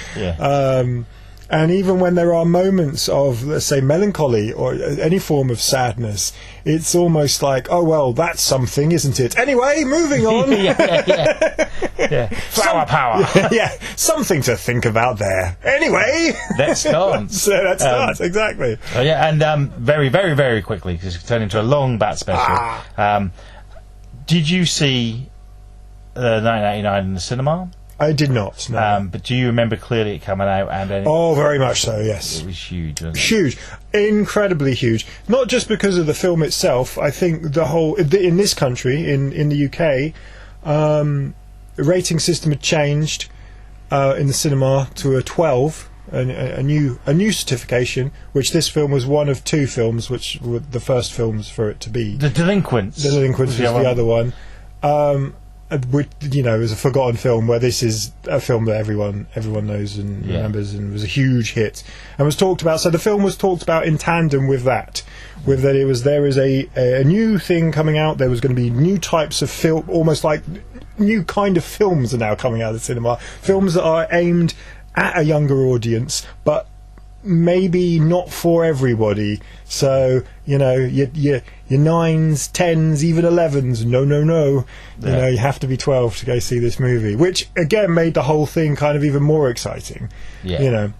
And even when there are moments of, let's say, melancholy or any form of sadness, it's almost like, oh, well, that's something, isn't it? Anyway, moving on. Flower power. Something to think about there. Anyway. Let's dance. So let's dance, exactly. And very, very, very quickly, because it's turned into a long Bat special. Did you see 1989 in the cinema? I did not, no. But do you remember clearly it coming out? Very much so, yes. It was huge, wasn't it? Huge. Incredibly huge. Not just because of the film itself. I think the whole... In this country, in the UK, the rating system had changed in the cinema to a 12, a new certification, which this film was one of two films, which were the first films for it to be. The Delinquents. The Delinquents was the other one. Which, is a forgotten film, where this is a film that everyone knows and remembers, and was a huge hit and was talked about. So the film was talked about in tandem with that, there is a new thing coming out. There was going to be new types of film, almost like new kind of films are now coming out of the cinema. Films that are aimed at a younger audience, but maybe not for everybody. So, you know, your 9s, 10s, even 11s, no. You know, you have to be 12 to go see this movie, which again made the whole thing kind of even more exciting. You know.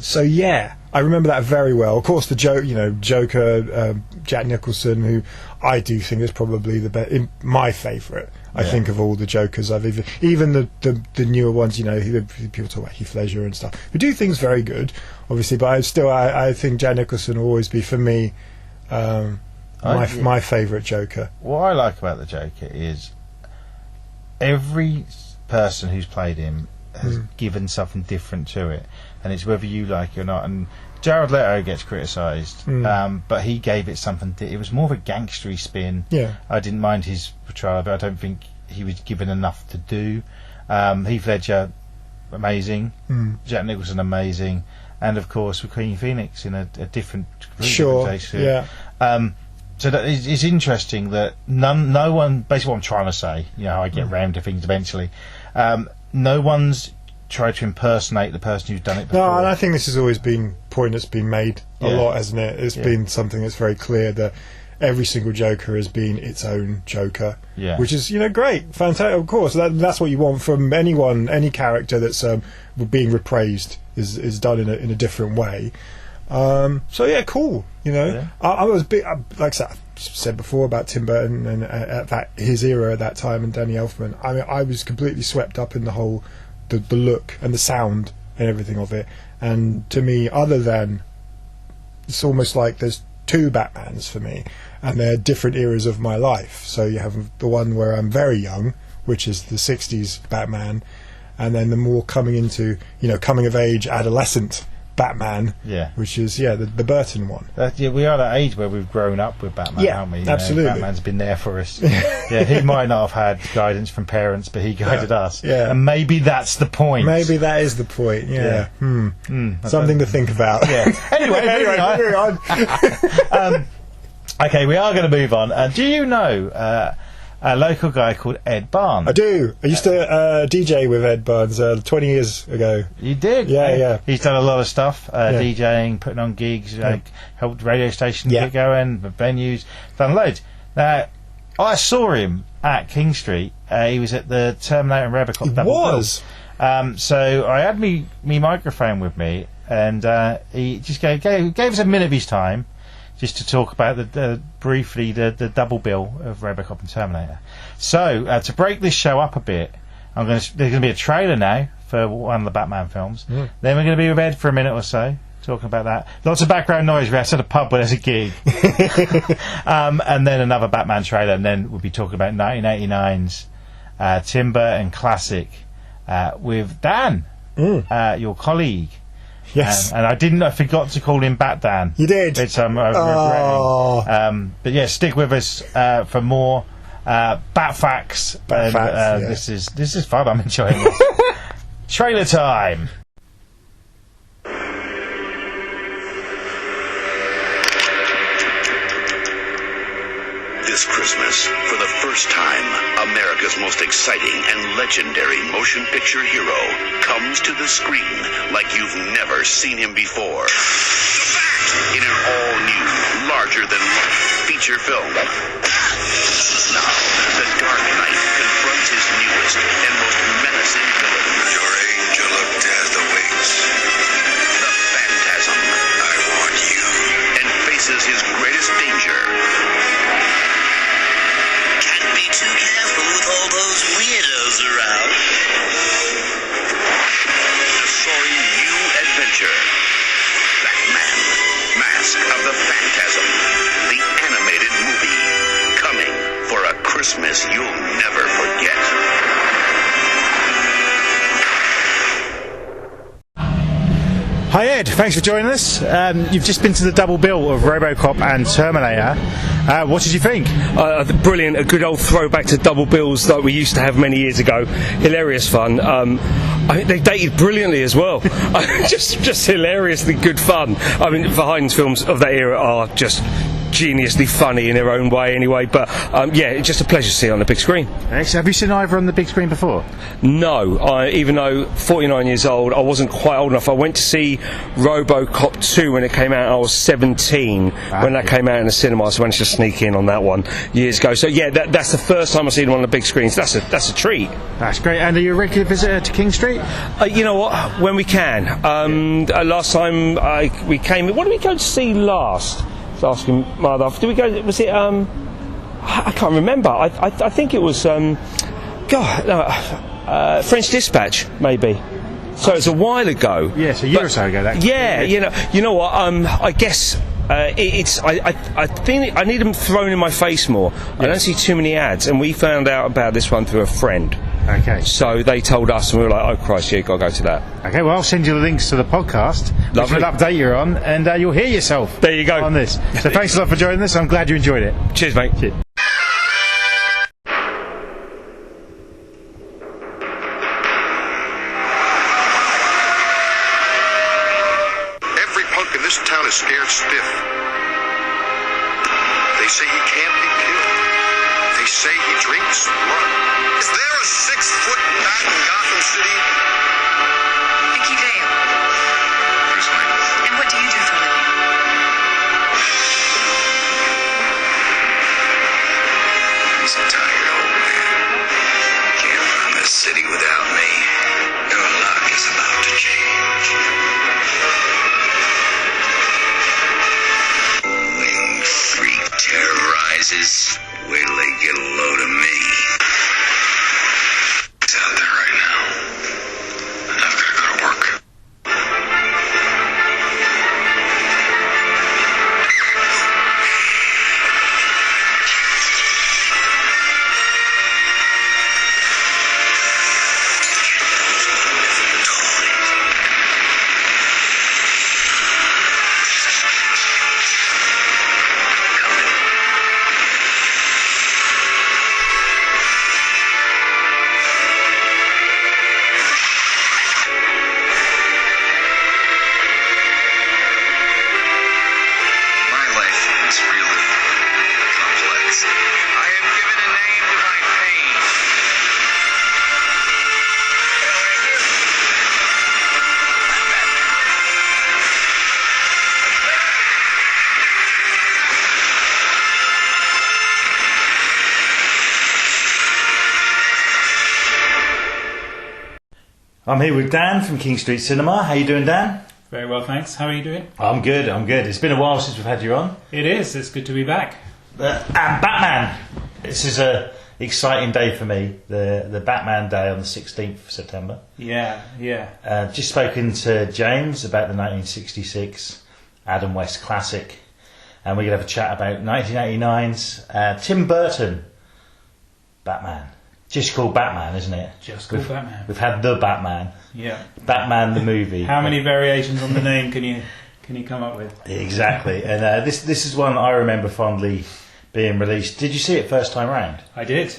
So yeah, I remember that very well. Of course, the Joker, Jack Nicholson, who I do think is probably my favourite. I think of all the Jokers I've even the newer ones. You know, people talk about Heath Ledger and stuff, who do things very good, obviously. But I think Jack Nicholson will always be for me my favourite Joker. What I like about the Joker is every person who's played him has given something different to it, and it's whether you like it or not. And Jared Leto gets criticised, but he gave it something. It was more of a gangstery spin. I didn't mind his portrayal, but I don't think he was given enough to do. Heath Ledger, amazing. Jack Nicholson, amazing, and of course with Queen Phoenix in a different place. So that it's interesting that no one. Basically, what I'm trying to say, you know, how I get round to things eventually. No one's tried to impersonate the person who's done it before. No, and I think this has always been a point that's been made a lot, hasn't it? It's been something that's very clear that every single Joker has been its own Joker, which is, you know, great, fantastic. Of course, that's what you want from anyone, any character that's being repraised is done in a different way. So yeah, cool. You know, I was big, like I said before about Tim Burton and at his era at that time, and Danny Elfman. I mean, I was completely swept up in the whole the look and the sound and everything of it. And to me, other than, it's almost like there's two Batmans for me, and they're different eras of my life. So you have the one where I'm very young, which is the 60s Batman, and then the more coming into, you know, coming of age adolescent Batman, which is the Burton one. We are at that age where we've grown up with Batman, aren't we? Absolutely. Batman's been there for us. He might not have had guidance from parents, but he guided us. And maybe that's the point. Maybe that is the point. Something to think about. Anyway, moving on. Okay, we are going to move on. Do you know a local guy called Ed Barnes? I do. I used to DJ with Ed Barnes 20 years ago. You did? Yeah. He's done a lot of stuff, DJing, putting on gigs, helped radio stations get going, venues, done loads. Now, I saw him at King Street. He was at the Terminator and Robocop double bill. So I had me microphone with me, and he just gave us a minute of his time, just to talk about briefly the double bill of Robocop and Terminator. So to break this show up a bit, there's going to be a trailer now for one of the Batman films. Then we're going to be with Ed for a minute or so, talking about that. Lots of background noise. We're at a pub where there's a gig. And then another Batman trailer, and then we'll be talking about 1989's Tim Burton classic with Dan, your colleague. Yes. And I forgot to call him Bat Dan. You did. Which I'm regretting. But yeah, stick with us for more Bat Facts. This is fun. I'm enjoying this. Trailer time. This Christmas, for the first time, America's most exciting and legendary motion picture hero comes to the screen like you've never seen him before. In an all-new, larger-than-life feature film. Now, the Dark Knight confronts his newest and most menacing villain. Your angel of death awaits. The Phantasm. I want you. And faces his greatest danger. Be too careful with all those weirdos around. The soaring new adventure. Batman, Mask of the Phantasm. The animated movie. Coming for a Christmas you'll never forget. Hi Ed, thanks for joining us. You've just been to the double bill of Robocop and Terminator. What did you think? Brilliant, a good old throwback to double bills like we used to have many years ago. Hilarious fun. I think they dated brilliantly as well. just hilariously good fun. I mean, the Heinz films of that era are just ingeniously funny in their own way anyway. But yeah, it's just a pleasure to see it on the big screen. Have you seen either on the big screen before? No, even though 49 years old, I wasn't quite old enough. I went to see RoboCop 2 when it came out. I was 17 when that came out in the cinema, so I managed to sneak in on that one years ago. So yeah, that's the first time I've seen them on the big screen. So that's a treat. That's great. And are you a regular visitor to King Street? You know what? When we can. Last time we came, what did we go to see last? I was asking Mother. Did we go? Was it? I can't remember. I think it was. French Dispatch, maybe. So it's a while ago. Yes, a year or so ago. That yeah, you know what? I guess it's. I think I need them thrown in my face more. Yeah. I don't see too many ads, and we found out about this one through a friend. Okay. So they told us, and we were like, "Oh Christ, yeah, gotta go to that." Okay, well, I'll send you the links to the podcast, which will update you on, and you'll hear yourself. There you go. On this. So thanks a lot for joining us. I'm glad you enjoyed it. Cheers, mate. Cheers. Every punk in this town is scared stiff. They say he can't be killed. They say he drinks blood. Is there a 6-foot bat in Gotham City? Vicky Vale. Bruce Wayne. And what do you do for a living? He's a tired old man. Can't run this city without me. Your luck is about to change. Winged freak terrorizes. Wait till they get a load of me. He's out there right now. And I've got to go to work. My life is really complex. I have given a name to my pain. I'm here with Dan from King Street Cinema. How you doing, Dan? Very well, thanks. How are you doing? I'm good. It's been a while since we've had you on. It is. It's good to be back. And Batman. This is a exciting day for me. The Batman Day on the 16th of September. Yeah. Just spoken to James about the 1966 Adam West classic, and we're going to have a chat about 1989's Tim Burton Batman. Just called Batman, isn't it? Just called Batman. We've had the Batman. Yeah. Batman the movie. How many variations on the name can you come up with? Exactly. And this is one I remember fondly being released. Did you see it first time round? I did.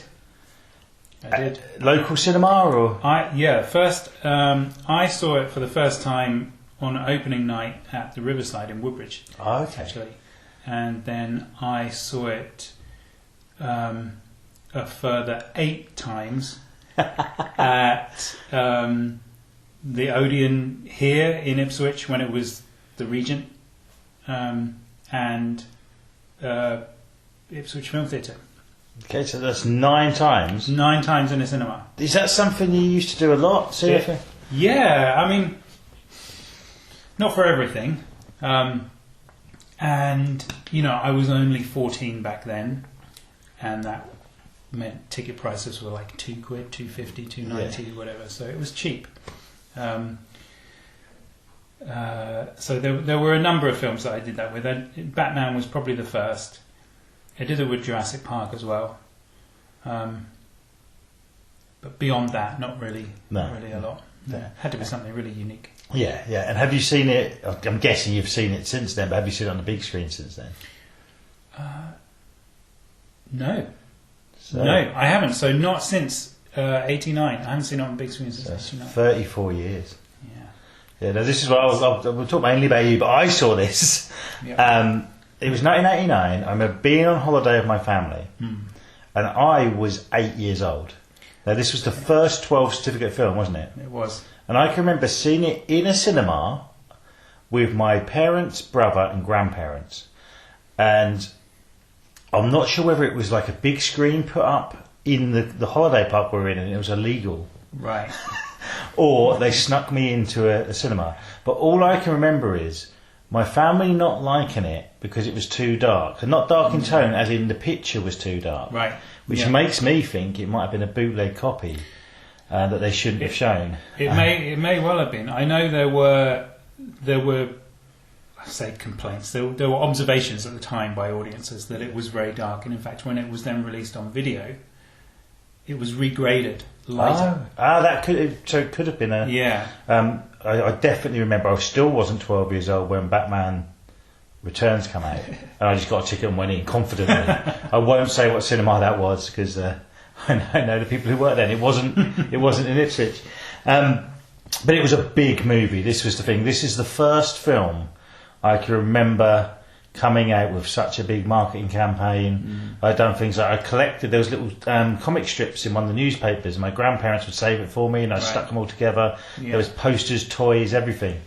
Local cinema or? First, I saw it for the first time on opening night at the Riverside in Woodbridge. Oh, okay. Actually, and then I saw it a further 8 times at the Odeon here in Ipswich when it was the Regent, and Ipswich Film Theatre. Okay, so that's 9 times. 9 times in a cinema. Is that something you used to do a lot? See Yeah, I mean, not for everything. And, I was only 14 back then, and that meant ticket prices were like £2, £2.50, £2.90, whatever, so it was cheap. So there were a number of films that I did that with. Batman was probably the first. I did it with Jurassic Park as well. But beyond that, not really a lot. No. Had to be something really unique. Yeah. And have you seen it? I'm guessing you've seen it since then, but have you seen it on the big screen since then? No. No, I haven't. So not since 89. I haven't seen it on the big screen since 89. 34 years. Yeah. Yeah, now this is what we'll talk mainly about you, but I saw this It was 1989. I remember being on holiday with my family, and I was 8 years old. Now, this was the first 12 certificate film, wasn't it? It was. And I can remember seeing it in a cinema with my parents, brother, and grandparents. And I'm not sure whether it was like a big screen put up in the holiday park we were in, and it was illegal. Right. Or they snuck me into a cinema. But all I can remember is my family not liking it because it was too dark. And not dark in tone, as in the picture was too dark. Right. Which makes me think it might have been a bootleg copy that they shouldn't have shown. It may well have been. I know there were I say complaints. There were observations at the time by audiences that it was very dark, and in fact, when it was then released on video, it was regraded lighter. That could have been a. Yeah. I definitely remember. I still wasn't 12 years old when Batman Returns come out, and I just got a ticket and went in confidently. I won't say what cinema that was because I know the people who worked then. It wasn't in Ipswich, but it was a big movie. This was the thing. This is the first film I can remember coming out with such a big marketing campaign. I'd done things like I collected those little comic strips in one of the newspapers, and my grandparents would save it for me, and I stuck them all together. Yeah. There was posters, toys, everything.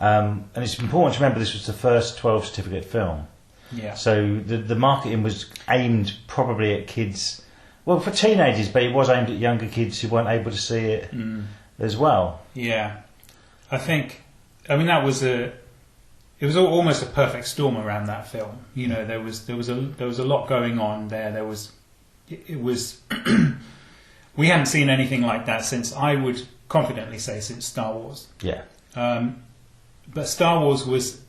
And it's important to remember this was the first 12 certificate film. Yeah. So the marketing was aimed probably at kids, well, for teenagers, but it was aimed at younger kids who weren't able to see it as well. Yeah. It was almost a perfect storm around that film. You know, there was a lot going on there. It was we hadn't seen anything like that since, I would confidently say, since Star Wars. Yeah. But Star Wars was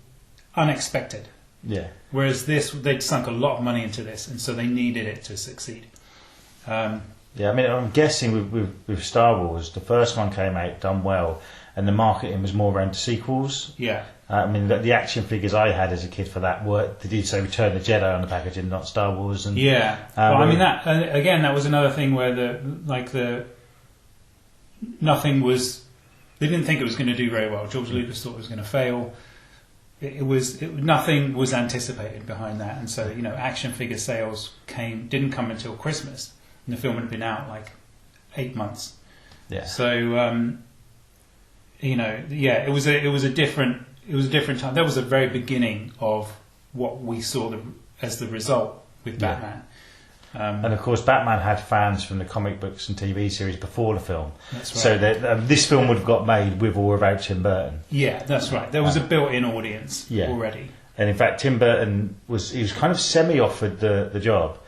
unexpected. Yeah. Whereas this, they'd sunk a lot of money into this, and so they needed it to succeed. Yeah, I mean, I'm guessing with Star Wars, the first one came out, done well, and the marketing was more around the sequels. Yeah. I mean, the action figures I had as a kid for that they did say Return of the Jedi on the packaging, not Star Wars. And yeah. Well, I mean, that was another thing where nothing was. They didn't think it was going to do very well. George Lucas thought it was going to fail. Nothing was anticipated behind that, and so action figure sales didn't come until Christmas, and the film had been out like 8 months. Yeah. So it was a different time. That was the very beginning of what we saw as the result with Batman. And of course, Batman had fans from the comic books and TV series before the film. That's right. So that this film would have got made with or without Tim Burton. Yeah, that's right. There was a built-in audience already. And in fact, Tim Burton was kind of semi-offered the job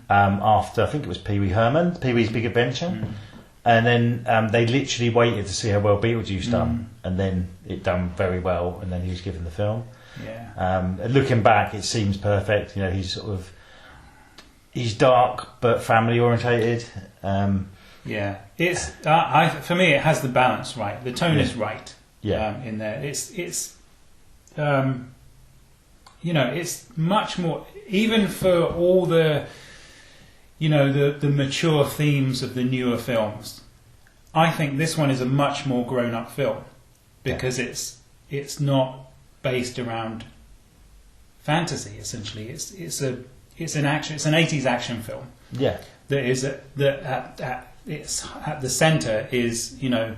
after, I think it was Pee Wee Herman, Pee Wee's Big Adventure. And then they literally waited to see how well Beetlejuice done, and then it done very well, and then he was given the film. Yeah. Looking back, it seems perfect. He's dark but family orientated. Yeah, it's for me it has the balance right. The tone is right. Yeah. In there, it's much more, even for all the the mature themes of the newer films. I think this one is a much more grown-up film because it's not based around fantasy. Essentially, it's an 80s action film. Yeah, that is it's at the centre is in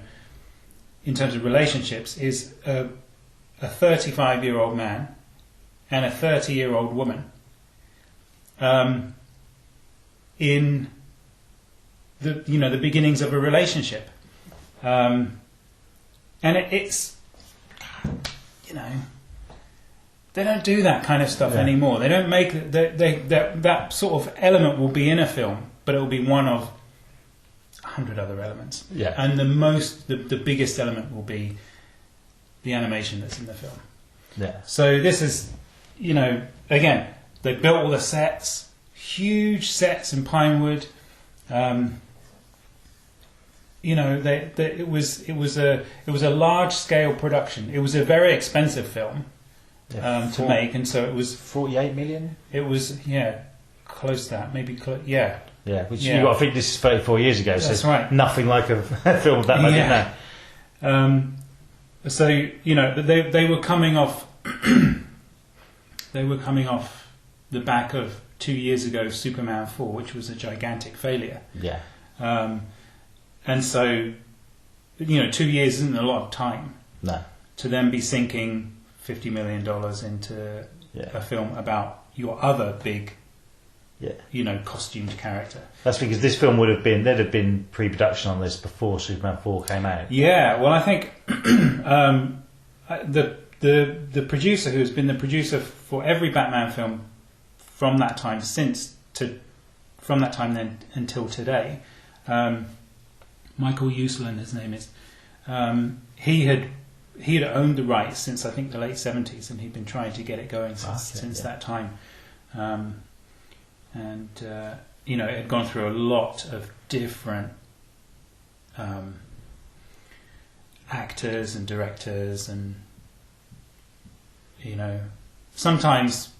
terms of relationships is a 35-year-old man and a 30-year-old woman. In the beginnings of a relationship, and it's they don't do that kind of stuff anymore. They don't make that sort of element will be in a film, but it will be one of 100 other elements. Yeah, and the biggest element will be the animation that's in the film. Yeah. So this is again they built all the sets. Huge sets in Pinewood. It was a large scale production. It was a very expensive film to make, and so it was 48 million. It was close to that, maybe which you got to think this is 34 years ago. That's so right. Nothing like a film of that budget now. So they were coming off. They were coming off the back of 2 years ago Superman 4, which was a gigantic failure. Yeah. And so, 2 years isn't a lot of time. No. To then be sinking $50 million into a film about your other big, costumed character. That's because this film there'd have been pre-production on this before Superman 4 came out. Yeah, well, I think the producer, who's been the producer for every Batman film from that time then until today, Michael Uslan, his name is, he had owned the rights since I think the late 70s, and he'd been trying to get it going since that time. It had gone through a lot of different actors and directors, and sometimes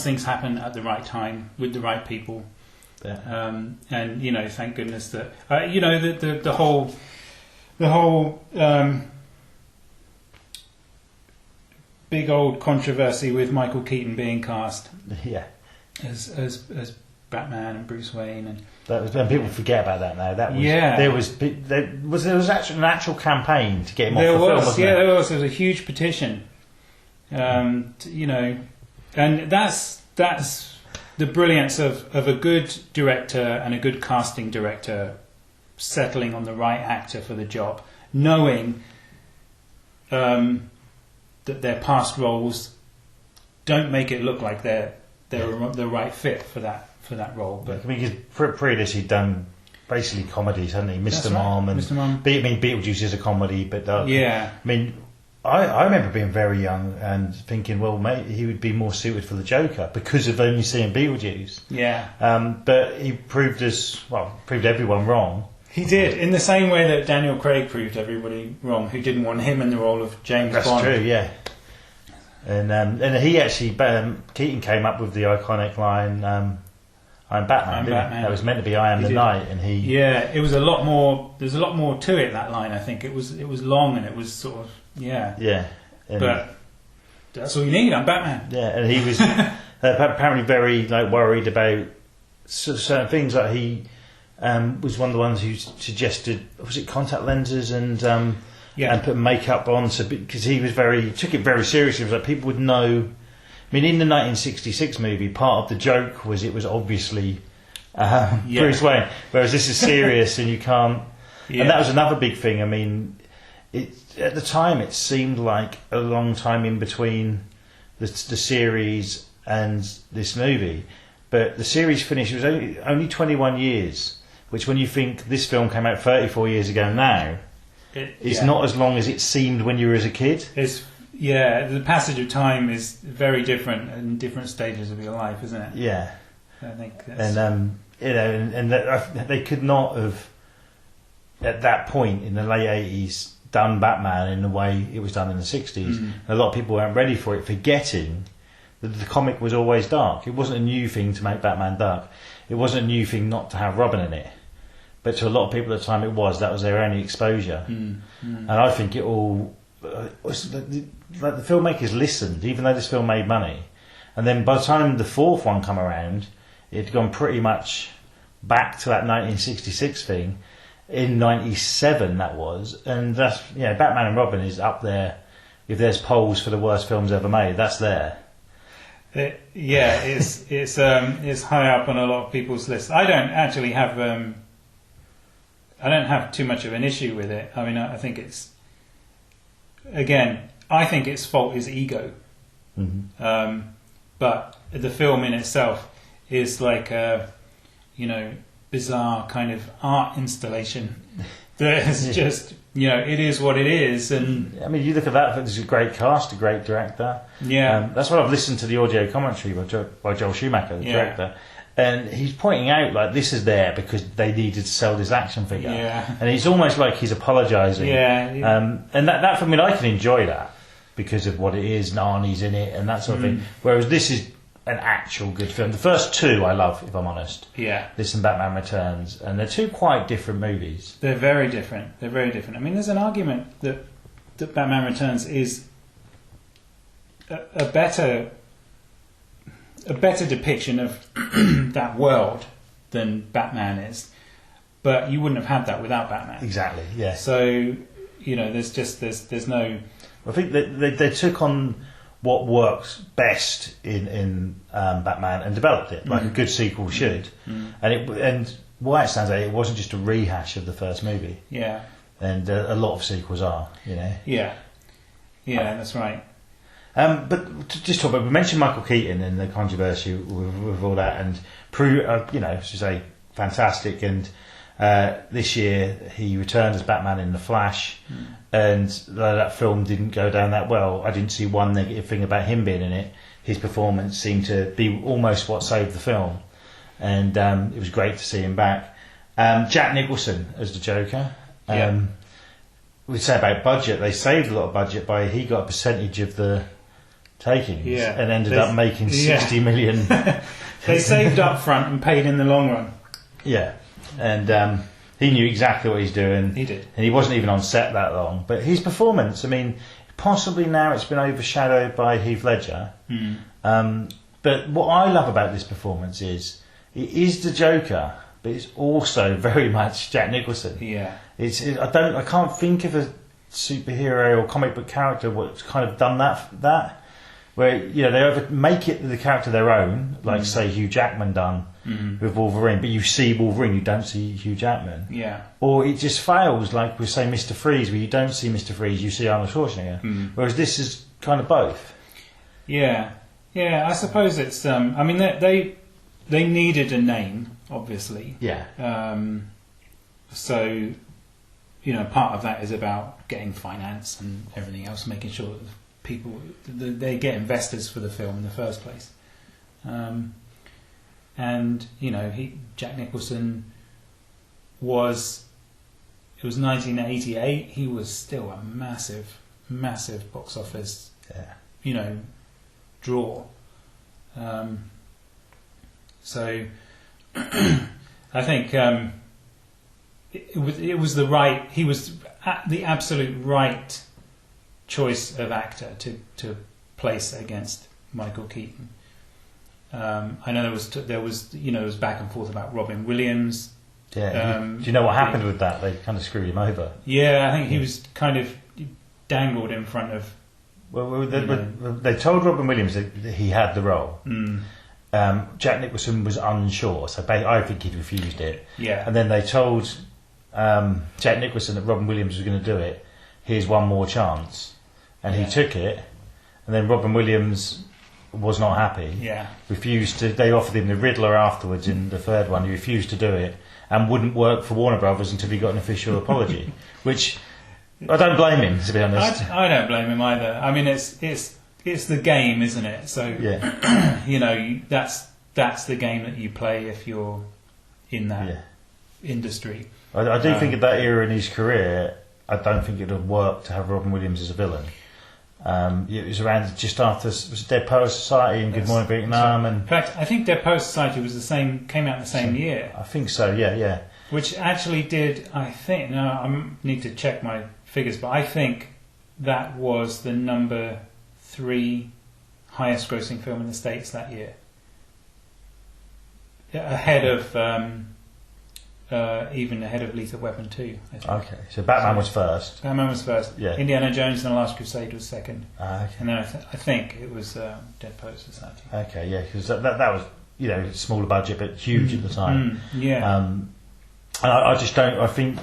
things happen at the right time with the right people. Yeah. Thank goodness that the whole big old controversy with Michael Keaton being cast as Batman and Bruce Wayne, and people forget about that now. That was there was actually an actual campaign to get him off the film, wasn't there? There was a huge petition, and that's the brilliance of a good director and a good casting director settling on the right actor for the job, knowing that their past roles don't make it look like they're the right fit for that role. But because previously he'd done basically comedies, hadn't he? Mr. Mom and Mr. Mom. Beetlejuice is a comedy, but I I remember being very young and thinking, well, mate, he would be more suited for the Joker because of only seeing Beetlejuice. Yeah. But he proved everyone wrong. He did, in the same way that Daniel Craig proved everybody wrong, who didn't want him in the role of James Bond. That's true, yeah. And he actually, Keaton came up with the iconic line, "I'm Batman." That was meant to be "I am the Night," and he. Yeah, it was a lot more. There's a lot more to it. That line, I think, it was long and it was sort of Yeah. But that's all you need. I'm Batman. Yeah, and he was apparently very worried about certain things. Like he was one of the ones who suggested, was it contact lenses and put makeup on, because he took it very seriously. It was like people would know. I mean, in the 1966 movie, part of the joke was it was obviously Bruce Wayne, whereas this is serious and you can't. And that was another big thing. I mean, at the time it seemed like a long time in between the series and this movie, but the series finished. It was only 21 years, which when you think this film came out 34 years ago now, it's not as long as it seemed when you were as a kid. The passage of time is very different in different stages of your life, isn't it? Yeah. I think that's... they could not have at that point in the late 80s done Batman in the way it was done in the 60s. Mm. A lot of people weren't ready for it, forgetting that the comic was always dark. It wasn't a new thing to make Batman dark. It wasn't a new thing not to have Robin in it. But to a lot of people at the time that was their only exposure. And I think it all was the filmmakers listened, even though this film made money. And then by the time the fourth one come around, it had gone pretty much back to that 1966 thing. In 97 that was, and that's Batman and Robin is up there. If there's polls for the worst films ever made, that's there. It's high up on a lot of people's lists. I don't actually have too much of an issue with it. I mean, I think its fault is ego. Mm-hmm. But the film in itself is like a bizarre kind of art installation that is just it is what it is. And I mean, you look at that, there's a great cast, a great director. That's what I've listened to the audio commentary by Joel Schumacher, the director, and he's pointing out this is there because they needed to sell this action figure, and it's almost like he's apologising. And that for me, I can enjoy that because of what it is. Narni's in it and that sort of thing, whereas this is an actual good film. The first two I love, if I'm honest. Yeah. This and Batman Returns, and they're two quite different movies. They're very different. I mean, there's an argument that Batman Returns is a better a better depiction of that world than Batman is, but you wouldn't have had that without Batman. Exactly. Yeah. So there's no. I think they took on what works best in Batman and developed it like a good sequel should, and why it stands out, it wasn't just a rehash of the first movie. Yeah. And a lot of sequels are, Yeah. Yeah, that's right. But to just talk about, we mentioned Michael Keaton and the controversy with all that, and as you say, fantastic. And this year he returned as Batman in The Flash, and that film didn't go down that well. I didn't see one negative thing about him being in it. His performance seemed to be almost what saved the film, and it was great to see him back. Jack Nicholson as the Joker. We say about budget, they saved a lot of budget by he got a percentage of the takings and ended up making 60 million. They saved up front and paid in the long run. Yeah, and he knew exactly what he's doing. He did. And he wasn't even on set that long. But his performance, I mean, possibly now it's been overshadowed by Heath Ledger. But what I love about this performance is it is the Joker, but it's also very much Jack Nicholson. Yeah. I can't think of a superhero or comic book character what's kind of done that where they either make it the character their own, like say Hugh Jackman done with Wolverine, but you see Wolverine, you don't see Hugh Jackman. Yeah. Or it just fails, like we say Mr. Freeze, where you don't see Mr. Freeze, you see Arnold Schwarzenegger. Whereas this is kind of both. Yeah. Yeah, I suppose it's I mean they needed a name, obviously. Yeah. So part of that is about getting finance and everything else, making sure that people they get investors for the film in the first place. And Jack Nicholson was 1988. He was still a massive box office draw. So I think it was the right. He was the absolute right choice of actor to place against Michael Keaton. I know there was it was back and forth about Robin Williams. Yeah. Do you know what happened with that? They kind of screwed him over. Yeah, I think he was kind of dangled in front of. Well, they told Robin Williams that he had the role. Jack Nicholson was unsure, so I think he'd refused it. Yeah. And then they told Jack Nicholson that Robin Williams was going to do it. Here's one more chance, and he took it. And then Robin Williams was not happy. Yeah. Refused to. They offered him the Riddler afterwards in the third one. He refused to do it and wouldn't work for Warner Brothers until he got an official apology. Which I don't blame him, to be honest. I don't blame him either. I mean, it's the game, isn't it? So that's the game that you play if you're in that industry. I do think at that era in his career, I don't think it would have worked to have Robin Williams as a villain. It was around just after was Dead Poets Society and Good Morning Vietnam, and in fact, I think Dead Poets Society was came out the same year. I think so. Yeah. Which actually did. I think I need to check my figures, but I think that was the number 3 highest grossing film in the States that year, ahead of even ahead of Lethal Weapon 2. I think. Okay, so Batman was first. Batman was first. Yeah. Indiana Jones and the Last Crusade was second. Okay. And then I think it was Dead Poets Society. Okay, yeah, because that was smaller budget but huge at the time. And I just don't. I think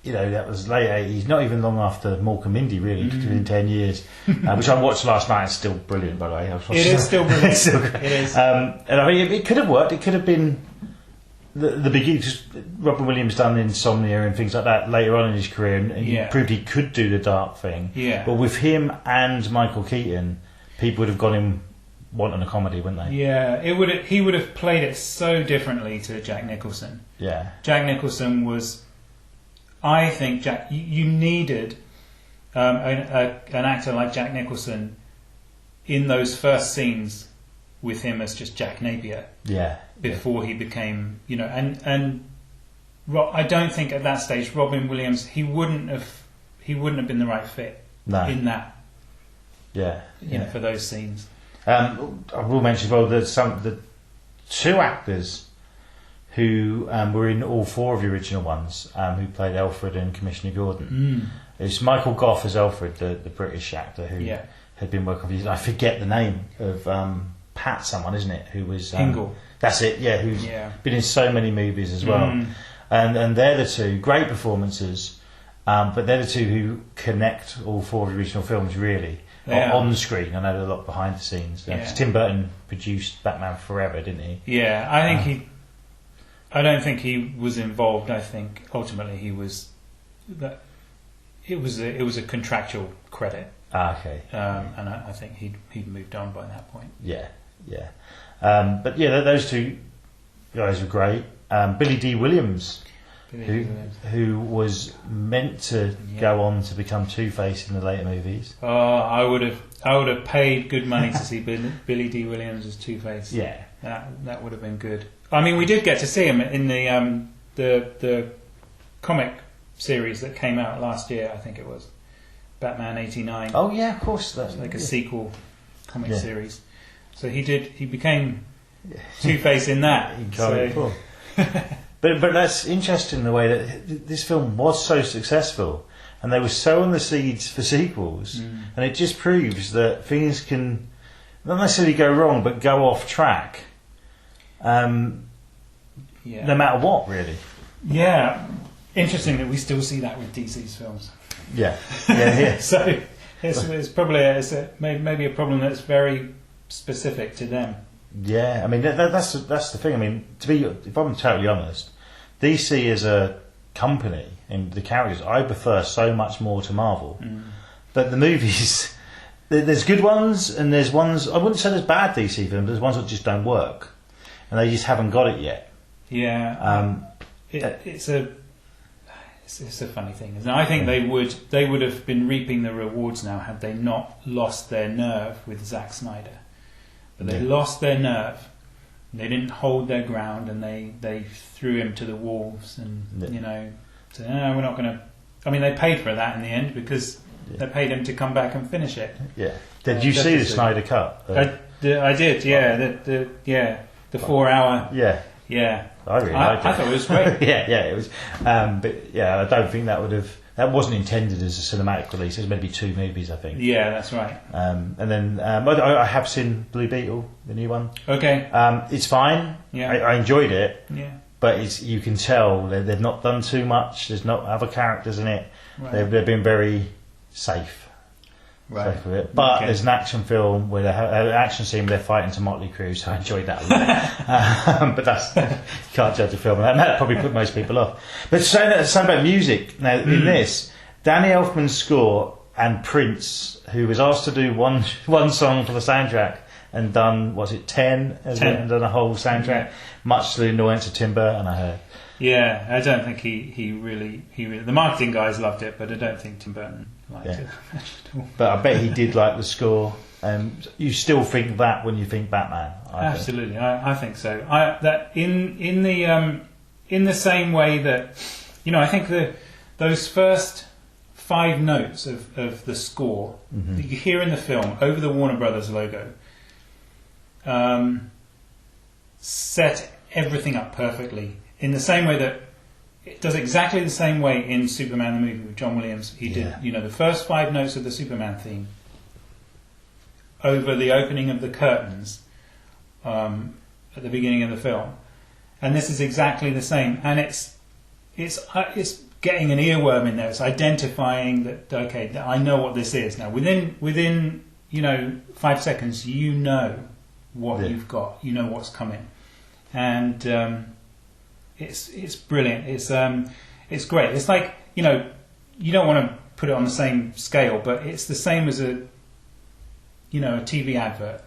that was late 80s, not even long after Mork and Mindy, really, within 10 years, which I watched last night. It's still brilliant, by the way. It is still brilliant. It's still great. It is. And I mean, it could have worked. It could have been the beginning. Robin Williams done Insomnia and things like that later on in his career, and he proved he could do the dark thing. Yeah. But with him and Michael Keaton, people would have got him wanting a comedy, wouldn't they? Yeah, he would have played it so differently to Jack Nicholson. Yeah. Jack Nicholson was. I think you needed an actor like Jack Nicholson in those first scenes with him as just Jack Napier. Yeah. Before he became, and I don't think at that stage Robin Williams he wouldn't have been the right fit in that. Yeah. For those scenes. I will mention as well that the two actors who were in all four of the original ones, who played Alfred and Commissioner Gordon. It's Michael Gough as Alfred, the British actor who had been working with. I forget the name of Pat, someone, isn't it? Who was Hingle. That's it. Yeah, who's been in so many movies as well. And they're the two great performances, but they're the two who connect all four of the original films really on the screen. I know they're a lot behind the scenes. Because Tim Burton produced Batman Forever, didn't he? Yeah, I think I don't think he was involved. I think ultimately he was. That it was a contractual credit. Okay. And I think he'd moved on by that point. Yeah. But yeah, those two guys were great. Billy D. Williams, who was meant to go on to become Two-Face in the later movies. Oh, I would have paid good money to see Billy D. Williams as Two-Face. Yeah, that would have been good. I mean, we did get to see him in the comic series that came out last year. I think it was Batman *89. Oh yeah, of course, that's like a sequel comic series. So he became Two-Face in that. But that's interesting the way that this film was so successful, and they were sowing the seeds for sequels, and it just proves that things can not necessarily go wrong, but go off track. No matter what, really. Yeah, interesting that we still see that with DC's films. Yeah. So it's probably maybe a problem that's very specific to them. Yeah, I mean that's the thing. I mean, if I'm totally honest, DC as a company and the characters, I prefer so much more to Marvel. But the movies, there's good ones and there's ones. I wouldn't say there's bad DC films. There's ones that just don't work, and they just haven't got it yet. Yeah. It's a funny thing, isn't it? I think they would have been reaping the rewards now had they not lost their nerve with Zack Snyder. But they lost their nerve. They didn't hold their ground, and they threw him to the wolves. And said, "No, we're not going to." I mean, they paid for that in the end because they paid him to come back and finish it. Yeah. Did you see the Snyder cut? I did. Yeah. The 4 hour. Yeah. Yeah. I really liked it. I thought it was great. yeah, it was. But yeah, I don't think that wasn't intended as a cinematic release. It was meant to be two movies, I think. Yeah, that's right. And then I have seen Blue Beetle, the new one. Okay. It's fine. Yeah. I enjoyed it. Yeah. But you can tell they've not done too much. There's not other characters in it. Right. They've been very safe. Right. Safe with it. But there's an action film with an action scene where they're fighting to Motley Crue, so I enjoyed that a lot. But you can't judge a film. That probably put most people off. But something about music. Now, in this, Danny Elfman's score and Prince, who was asked to do one song for the soundtrack and done, 10? And done a whole soundtrack, much to the annoyance of Tim Burton, I heard. Yeah, I don't think he really the marketing guys loved it, but I don't think Tim Burton liked it at all. But I bet he did like the score. You still think that when you think Batman? Absolutely, I think so. That in the same way that I think those first 5 notes of the score that you hear in the film over the Warner Brothers logo set everything up perfectly. In the same way that it does exactly the same way in Superman the movie with John Williams. He did, the first 5 notes of the Superman theme over the opening of the curtains at the beginning of the film, and this is exactly the same. And it's getting an earworm in there. It's identifying that I know what this is now. Within 5 seconds, you know what you've got. You know what's coming, and. It's brilliant. It's great. It's like you don't want to put it on the same scale, but it's the same as a TV advert,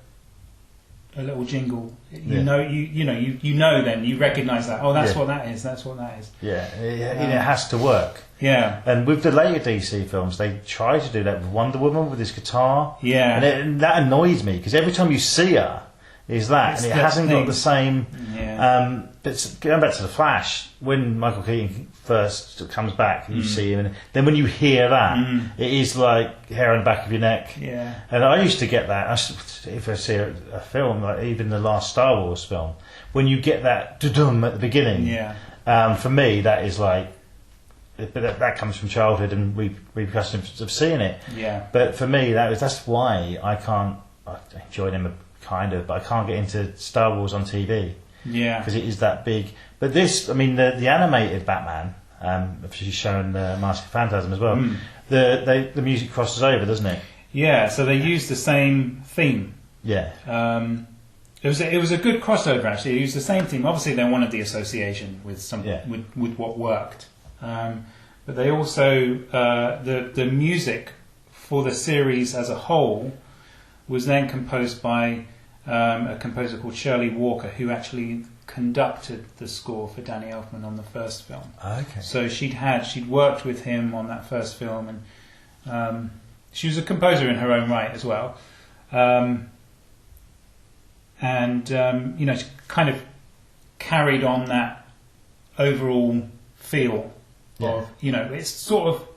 a little jingle. You know then you recognise that. Oh, that's what that is. That's what that is. Yeah, it has to work. Yeah. And with the later DC films, they try to do that with Wonder Woman with his guitar. Yeah. And that annoys me because every time you see her, is that, It's and it that hasn't got thing. the same. Yeah. But going back to the Flash, when Michael Keaton first comes back, and you see him, and then when you hear that, it is like hair on the back of your neck. Yeah. And I used to get that if I see a film, like even the last Star Wars film, when you get that dum at the beginning. Yeah. For me, that is like. But that comes from childhood and repercussions of seeing it. Yeah. But for me, that's why I enjoy them kind of, but I can't get into Star Wars on TV Yeah. because it is that big. But this, I mean, the animated Batman, she's shown Mask of Phantasm as well. The music crosses over, doesn't it? Yeah. So they used the same theme. Yeah. It was a good crossover actually. They used the same theme. Obviously, they wanted the association with with what worked. But they also the music for the series as a whole was then composed by a composer called Shirley Walker, who actually conducted the score for Danny Elfman on the first film. Okay. So she'd worked with him on that first film, and she was a composer in her own right as well. She kind of carried on that overall feel of, it's sort of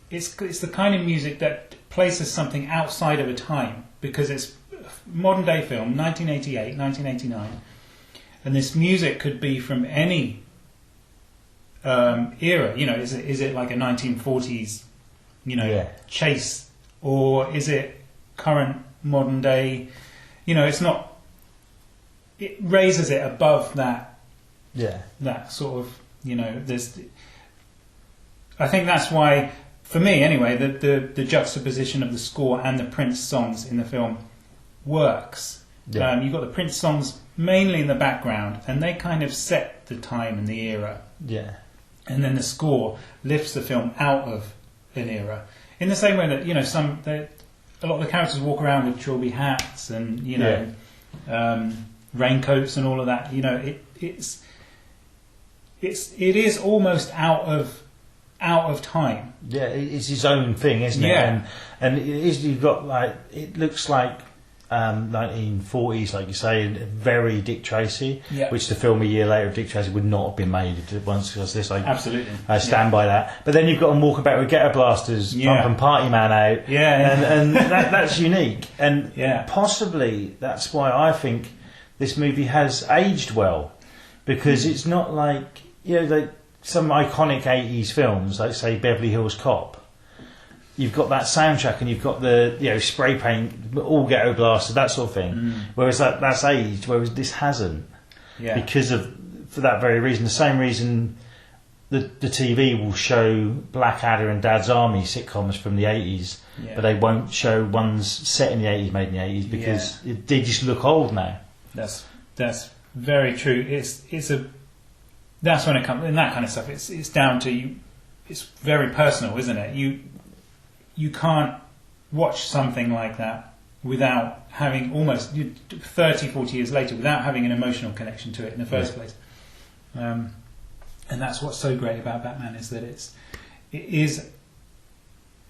it's the kind of music that places something outside of a time, because it's modern day film, 1988, 1989, and this music could be from any era. Is it like a 1940s chase, or is it current modern day? It's not. It raises it above that. Yeah. That sort of there's. I think that's why, for me anyway, the juxtaposition of the score and the Prince songs in the film works. Yeah. You've got the Prince songs mainly in the background, and they kind of set the time and the era. Yeah. And then the score lifts the film out of an era. In the same way that a lot of the characters walk around with trilby hats and raincoats and all of that. It is almost out of time. Yeah, it's his own thing, isn't it? Yeah. And it is, you've got it looks like 1940s, like you say, very Dick Tracy, which the film a year later of Dick Tracy would not have been made once, because this, absolutely, I stand by that. But then you've got him walking back with ghetto blasters, pumping Party Man out, and that's unique, and possibly that's why I think this movie has aged well, because it's not like some iconic 80s films, like say Beverly Hills Cop. You've got that soundtrack and you've got the spray paint, all ghetto blasted, that sort of thing. Whereas that's aged, whereas this hasn't. Yeah. For that very reason, the same reason the TV will show Blackadder and Dad's Army sitcoms from the 80s, but they won't show ones set in the 80s, made in the 80s, because they just look old now. That's very true. That's when it comes in that kind of stuff. It's down to you. It's very personal, isn't it? You can't watch something like that without having almost 30, 40 years later, without having an emotional connection to it in the first place. And that's what's so great about Batman, is that it is.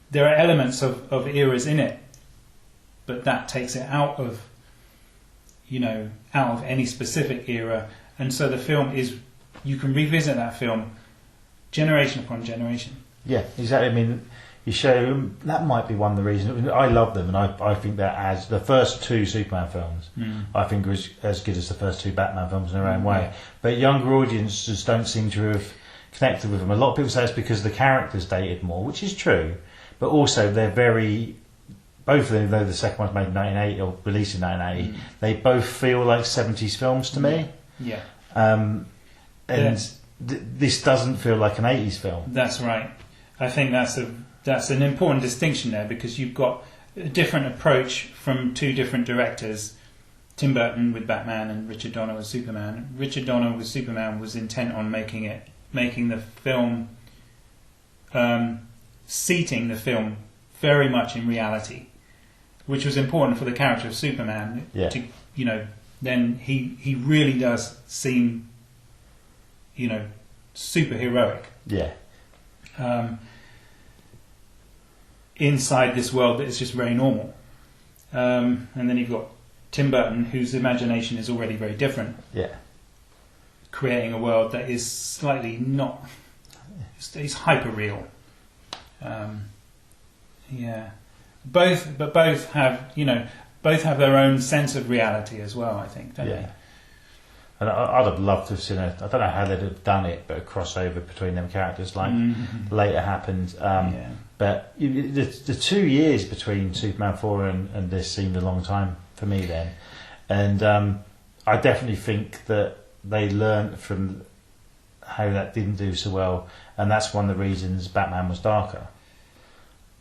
There are elements of eras in it, but that takes it out of any specific era, and so the film is. You can revisit that film generation upon generation. Yeah, exactly. I mean, you show that might be one of the reasons. I love them, and I think that as the first two Superman films, I think was as good as the first two Batman films in their own way. But younger audiences don't seem to have connected with them. A lot of people say it's because the characters dated more, which is true, but also they're very. Both of them, though the second one's made in 1980 or released in 1980, they both feel like 70s films to me. Yeah. This doesn't feel like an 80s film. That's right. I think that's an important distinction there, because you've got a different approach from two different directors, Tim Burton with Batman and Richard Donner with Superman. Richard Donner with Superman was intent on making the film, seating the film very much in reality, which was important for the character of Superman. Then he really does seem super heroic. Yeah. Inside this world that is just very normal. And then you've got Tim Burton, whose imagination is already very different, Yeah. creating a world that is slightly not... It's hyper-real. Yeah. Both have, both have their own sense of reality as well, I think, don't they? And I'd have loved to have seen I don't know how they'd have done it, but a crossover between them characters like later happened. But the 2 years between Superman 4 and this seemed a long time for me then. And I definitely think that they learnt from how that didn't do so well, and that's one of the reasons Batman was darker.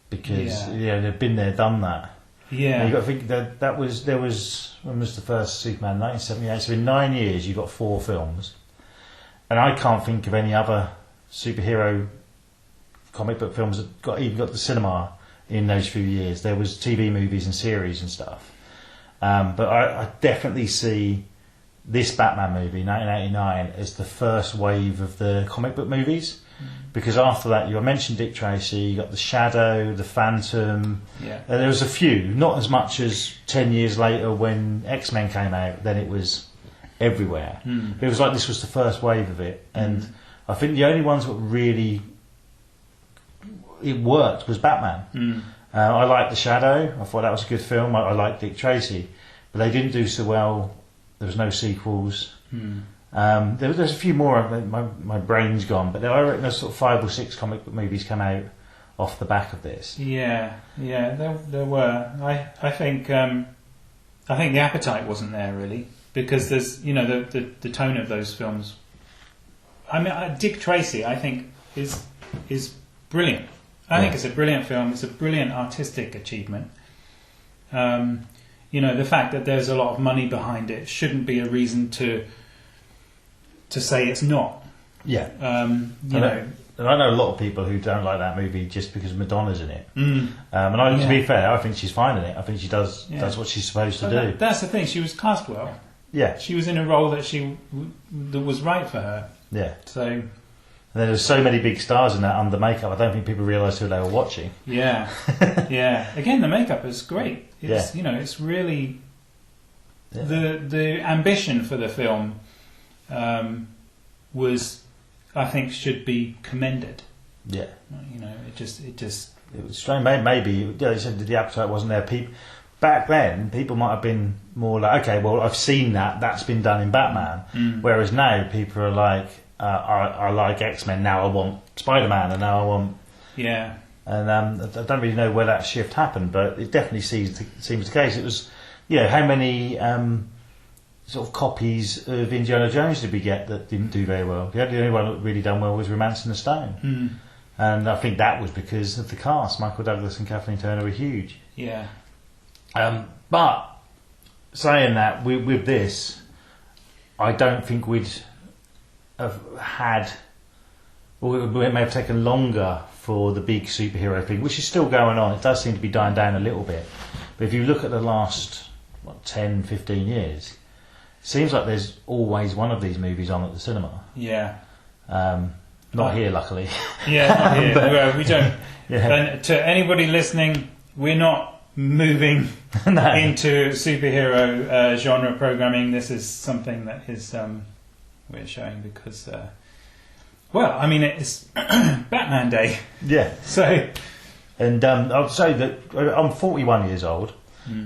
Because they've been there, done that. Yeah. And you've got to think that when was the first Superman? 1978. So in 9 years, you got 4 films, and I can't think of any other superhero comic book films that even got the cinema in those few years. There was TV movies and series and stuff, but I definitely see this Batman movie, 1989, as the first wave of the comic book movies. Because after that, you mentioned Dick Tracy, you got The Shadow, The Phantom. Yeah. There was a few, not as much as 10 years later when X-Men came out. Then it was everywhere. It was like this was the first wave of it, and I think the only ones that really it worked was Batman. I liked The Shadow. I thought that was a good film. I liked Dick Tracy, but they didn't do so well. There was no sequels. There's a few more. My brain's gone, but I reckon there's sort of 5 or 6 comic book movies come out off the back of this. Yeah, there were. I think the appetite wasn't there really, because there's the tone of those films. I mean, Dick Tracy, I think is brilliant. I think it's a brilliant film. It's a brilliant artistic achievement. The fact that there's a lot of money behind it shouldn't be a reason to say it's not. Yeah. And I know a lot of people who don't like that movie just because Madonna's in it. To be fair, I think she's fine in it. I think she does what she's supposed to do. That's the thing. She was cast well. Yeah. She was in a role that that was right for her. Yeah. So. And there's so many big stars in that under makeup. I don't think people realised who they were watching. Yeah. Yeah. Again, the makeup is great. It's it's really the ambition for the film. Was, I think, should be commended. Yeah. It just. It was strange. Maybe they said the appetite wasn't there. Back then, people might have been more like, okay, well, I've seen that. That's been done in Batman. Whereas now, people are like, I like X-Men. Now I want Spider-Man, and now I want. Yeah. And I don't really know where that shift happened, but it definitely seems the case. It was, how many. Sort of copies of Indiana Jones did we get that didn't do very well? The only one that really done well was Romancing the Stone, and I think that was because of the cast. Michael Douglas and Kathleen Turner were huge. Yeah. But saying that, with this, I don't think we'd have had, or it may have taken longer for the big superhero thing, which is still going on. It does seem to be dying down a little bit, but if you look at the last 10, 15 years. Seems like there's always one of these movies on at the cinema. Yeah. Not here, luckily. Yeah, not here. Well, we don't. And to anybody listening, we're not moving into superhero genre programming. This is something that is we're showing because, it's Batman Day. Yeah. So. And I'll say that I'm 41 years old.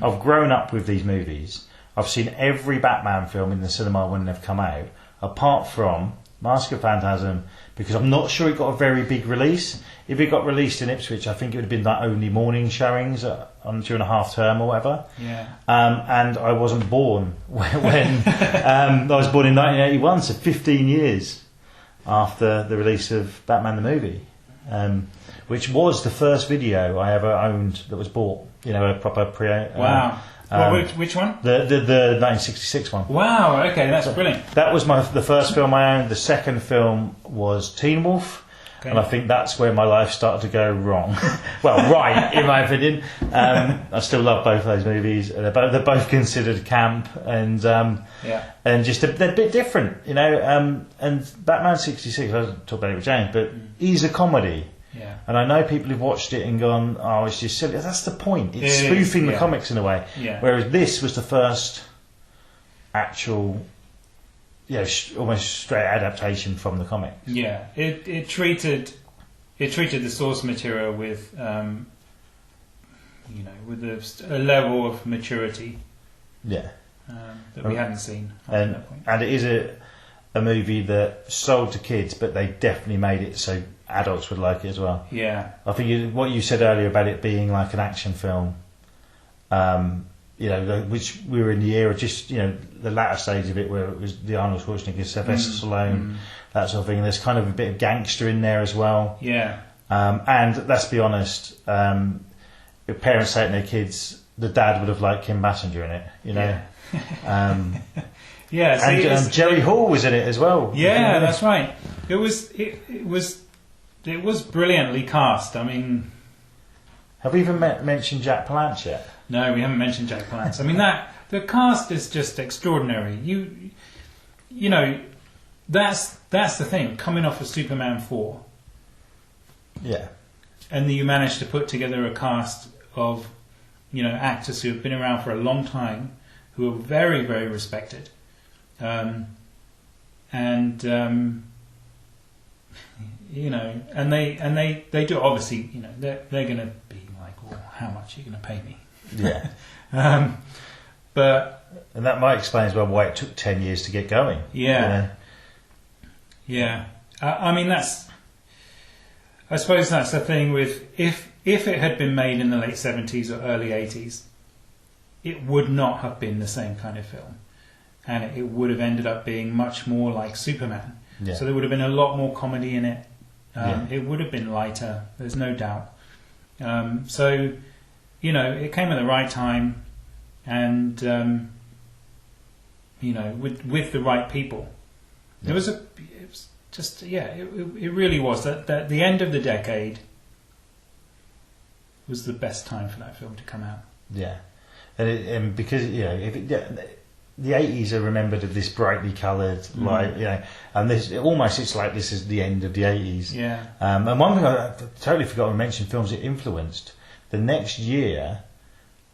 I've grown up with these movies. I've seen every Batman film in the cinema when they've come out, apart from Mask of Phantasm, because I'm not sure it got a very big release. If it got released in Ipswich, I think it would have been like only morning showings during a half term or whatever. Yeah. And I wasn't born when I was born in 1981, so 15 years after the release of Batman the movie, which was the first video I ever owned that was bought. A proper pre. Wow. Which one? The 1966 one. Wow, okay, that's brilliant. That was the first film I owned. The second film was Teen Wolf, and I think that's where my life started to go wrong. Well, right, in my opinion. I still love both of those movies. They're both considered camp, and just they're a bit different, And Batman '66, I was talking about it with James, but he's a comedy. Yeah. And I know people who've watched it and gone, "Oh, it's just silly." That's the point. It's It spoofing is, the comics in a way. Yeah. Whereas this was the first actual, almost straight adaptation from the comics. Yeah, it treated the source material with with a level of maturity Yeah. that we hadn't seen up to that point. And it is a movie that sold to kids, but they definitely made it so adults would like it as well. Yeah, I think what you said earlier about it being like an action film, which we were in the era, just the latter stage of it where it was the Arnold Schwarzenegger, Sylvester Stallone, that sort of thing. There's kind of a bit of gangster in there as well. yeah, and let's be honest, if parents saying their kids, the dad would have liked Kim Basinger in it, Yeah. Yeah, see, and Jerry Hall was in it as well. Yeah, that's right. It was brilliantly cast. I mean, Have we even mentioned Jack Palance yet? no, we haven't mentioned Jack Palance. I mean, the cast is just extraordinary. You know, that's the thing. Coming off of Superman 4, Yeah. and you managed to put together a cast of actors who have been around for a long time, who are very, very respected. And they do, obviously, they're going to be like, well, how much are you going to pay me? Yeah. But And that might explain as well why it took 10 years to get going. yeah, yeah. I mean, I suppose that's the thing with if it had been made in the late 70s or early 80s, it would not have been the same kind of film. And it would have ended up being much more like Superman. Yeah. So there would have been a lot more comedy in it. Yeah. It would have been lighter, there's no doubt. So, it came at the right time and, with the right people. Yeah. It really was. That the end of the decade was the best time for that film to come out. Yeah. And because, the 80s are remembered of this brightly coloured light, and it's like this is the end of the 80s. Yeah. And one thing I totally forgot to mention, films it influenced. The next year,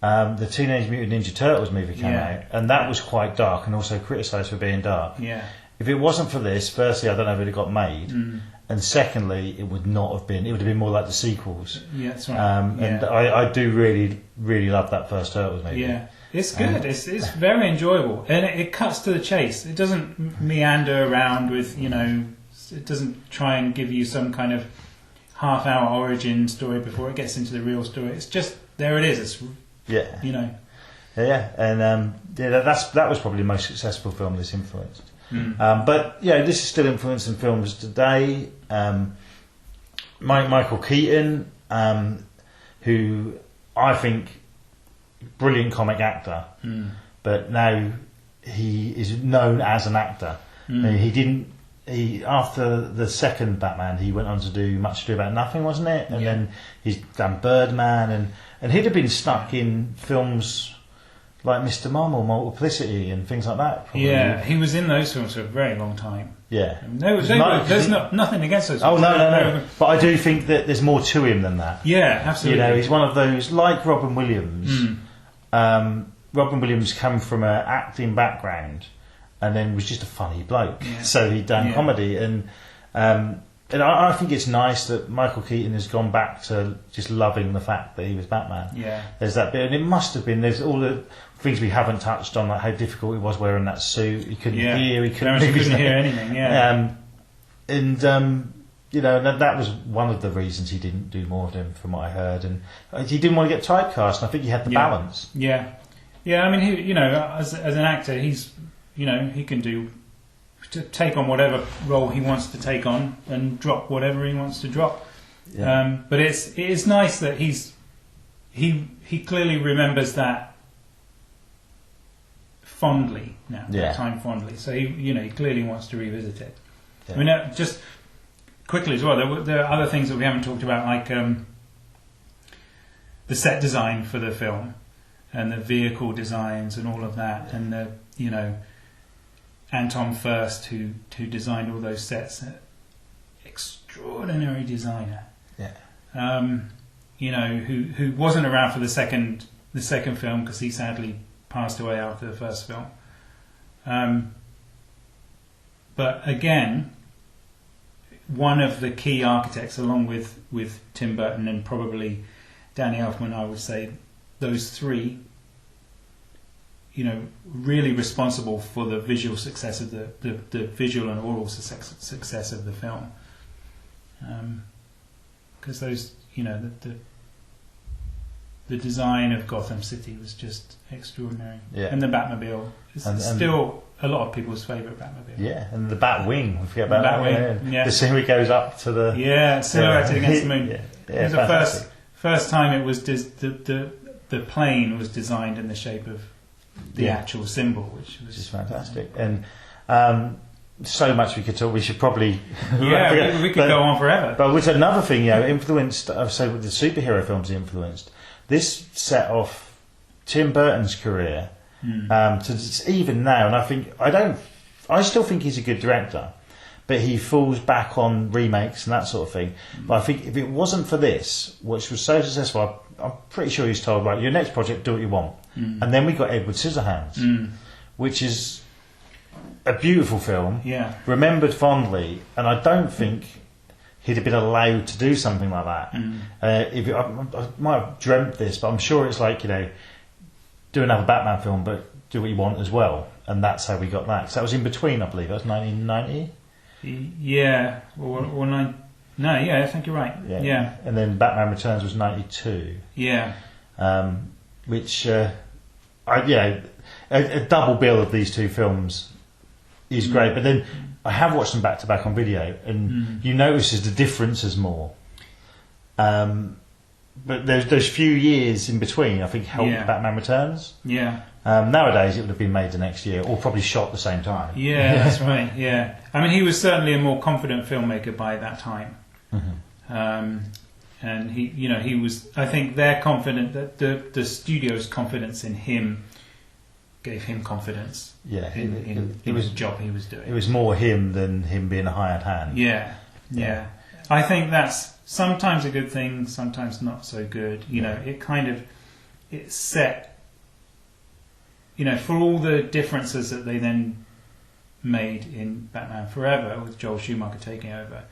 the Teenage Mutant Ninja Turtles movie came out, and that was quite dark and also criticised for being dark. Yeah. If it wasn't for this, firstly, I don't know if it got made, and secondly, it would not have been. It would have been more like the sequels. Yeah, that's right. And I do really, really love that first Turtles movie. Yeah. It's good. It's very enjoyable, and it cuts to the chase. It doesn't meander around with It doesn't try and give you some kind of half-hour origin story before it gets into the real story. It's just there. It is. It's Yeah. Yeah, and that was probably the most successful film this influenced. But this is still influencing films today. Michael Keaton, who I think brilliant comic actor, but now he is known as an actor. He after the second Batman, he went on to do Much Ado About Nothing, wasn't it? And then he's done Birdman, and he'd have been stuck in films like Mr. Mom or Multiplicity and things like that. Probably. Yeah, he was in those films for a very long time. Yeah. There's nothing against those Oh, films. no. But I do think that there's more to him than that. Yeah, absolutely. He's one of those, like Robin Williams. Robin Williams came from an acting background and then was just a funny bloke. Yeah. So he'd done comedy. And I think it's nice that Michael Keaton has gone back to just loving the fact that he was Batman. Yeah. There's that bit, and it must have been, there's all the things we haven't touched on, like how difficult it was wearing that suit. He couldn't hear, he couldn't move his couldn't hear neck. anything, yeah. That was one of the reasons he didn't do more of them, from what I heard. And he didn't want to get typecast, and I think he had the balance. Yeah. Yeah, I mean, he, as an actor, he's, he can take on whatever role he wants to take on and drop whatever he wants to drop. Yeah. But it is nice that he clearly remembers that fondly now, that time fondly. So he clearly wants to revisit it. Yeah. I mean, just quickly as well, there are other things that we haven't talked about, like the set design for the film and the vehicle designs and all of that, and the Anton Furst, who designed all those sets, extraordinary designer. Yeah. who wasn't around for the second film because he sadly passed away after the first film. But again, one of the key architects, along with Tim Burton and probably Danny Elfman, I would say those three, really responsible for the visual success of the visual and oral success of the film. Because those, the design of Gotham City was just extraordinary. Yeah. And the Batmobile is still a lot of people's favourite Batmobile. Yeah, and the Batwing. We forget about The that. Batwing, yeah. The scene where he goes up to the... Yeah, silhouetted against the moon. Yeah, It was the first time it was the plane was designed in the shape of the actual symbol, which was fantastic. And so much we could talk. We should probably we could go on forever. But with another thing, influenced. So with the superhero films influenced. This set off Tim Burton's career to even now, and I still think he's a good director, but he falls back on remakes and that sort of thing. But I think if it wasn't for this, which was so successful, I'm pretty sure he's told, right, your next project, do what you want. And then we got Edward Scissorhands, which is a beautiful film, remembered fondly, and I don't think he'd have been allowed to do something like that. I might have dreamt this, but I'm sure it's like, do another Batman film, but do what you want as well. And that's how we got that. Because that was in between, I believe. That was 1990? Yeah. I think you're right. Yeah. And then Batman Returns was 92. Yeah. Which, a double bill of these two films is great. But then I have watched them back to back on video, and you notice the differences more. But those few years in between, I think, helped Batman Returns. Yeah. Nowadays, it would have been made the next year, or probably shot at the same time. Yeah, that's right. Yeah. I mean, he was certainly a more confident filmmaker by that time. And he was. I think they're confident that the studio's confidence in him gave him confidence. Yeah, in the job he was doing. It was more him than him being a hired hand. Yeah. I think that's sometimes a good thing, sometimes not so good. It set. For all the differences that they then made in Batman Forever with Joel Schumacher taking over.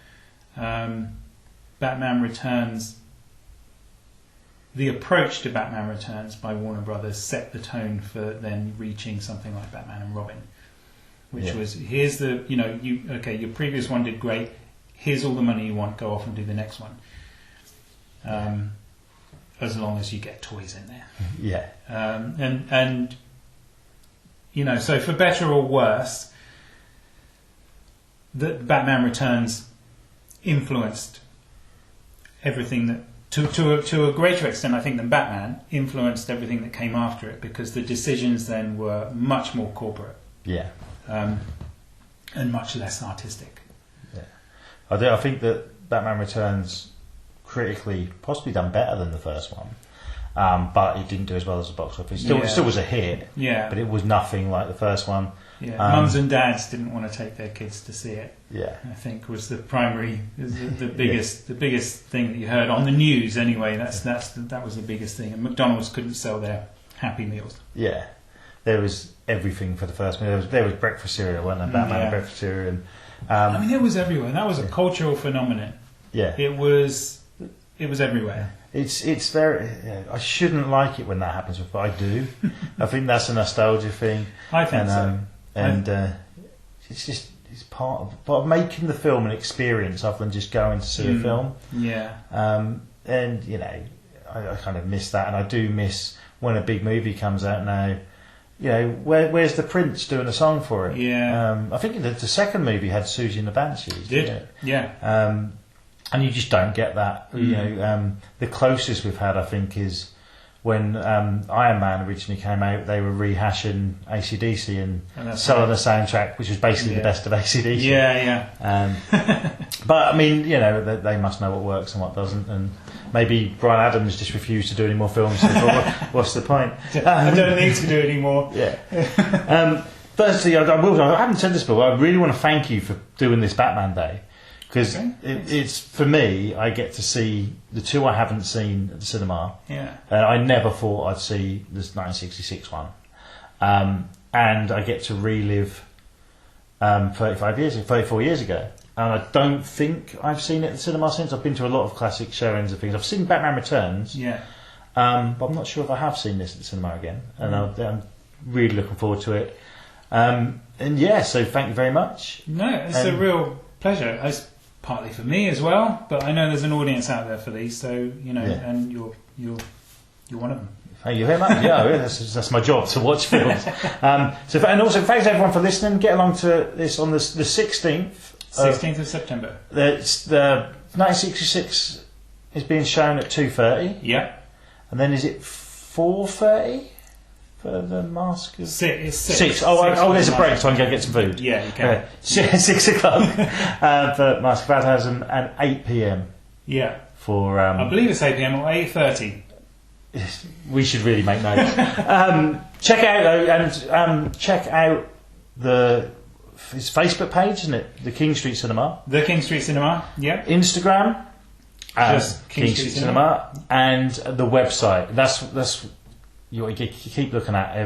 Batman Returns, the approach to Batman Returns by Warner Brothers set the tone for then reaching something like Batman and Robin, which was, here's the, your previous one did great, here's all the money you want, go off and do the next one. As long as you get toys in there. Yeah. So for better or worse, that Batman Returns influenced everything that, to a greater extent, I think, than Batman, influenced everything that came after it, because the decisions then were much more corporate. Yeah. And much less artistic. Yeah. I think that Batman Returns critically possibly done better than the first one. But it didn't do as well as the box office. It still was a hit. Yeah. But it was nothing like the first one. Yeah. Mums and dads didn't want to take their kids to see it. Yeah. I think was the primary, the biggest thing that you heard on the news. Anyway, that was the biggest thing. And McDonald's couldn't sell their Happy Meals. Yeah. There was everything for the first one. There was breakfast cereal, wasn't there? Batman breakfast cereal. And, it was everywhere. That was a cultural phenomenon. Yeah. It was everywhere. It's very. I shouldn't like it when that happens, but I do. I think that's a nostalgia thing. I think so. And it's part of making the film an experience other than just going to see a film. Yeah. And I kind of miss that, and I do miss when a big movie comes out now. Where's the Prince doing a song for it? Yeah. I think the second movie had Susie and the Banshees. Did it? Yeah. And you just don't get that. The closest we've had, I think, is when Iron Man originally came out. They were rehashing AC/DC and selling a soundtrack, which was basically the best of AC/DC. Yeah. But I mean, they must know what works and what doesn't, and maybe Bryan Adams just refused to do any more films. So what's the point? I don't need to do any more. Yeah. Firstly, I haven't said this before. I really want to thank you for doing this Batman Day. because Okay. it's for me. I get to see the two I haven't seen at the cinema, Yeah. and I never thought I'd see this 1966 one, and I get to relive 34 years ago. And I don't think I've seen it at the cinema since. I've been to a lot of classic showings of things. I've seen Batman Returns, Yeah. but I'm not sure if I have seen this at the cinema again. And I'm really looking forward to it. And yeah, so thank you very much. No, it's a real pleasure. It's partly for me as well, but I know there's an audience out there for these, so you know, Yeah. and you're one of them. Thank you very much. Yeah, that's my job, to watch films. And also thanks everyone for listening. Get along to this on the 16th. 16th of September. The 1966 is being shown at 2:30, Yeah. and then is it 4:30 for the Mask of... It's 6. 6. Oh, there's a break, so I can go get some food. Yeah, you can. 6 o'clock for Mask of Phantasm, and 8 p.m. Yeah. for... I believe it's 8 p.m. or 8:30. we should really make notes. Check out, though, and check out his Facebook page, isn't it? The King Street Cinema. The King Street Cinema. Yeah. Instagram, Just King Street Cinema, and the website. That's you keep looking at.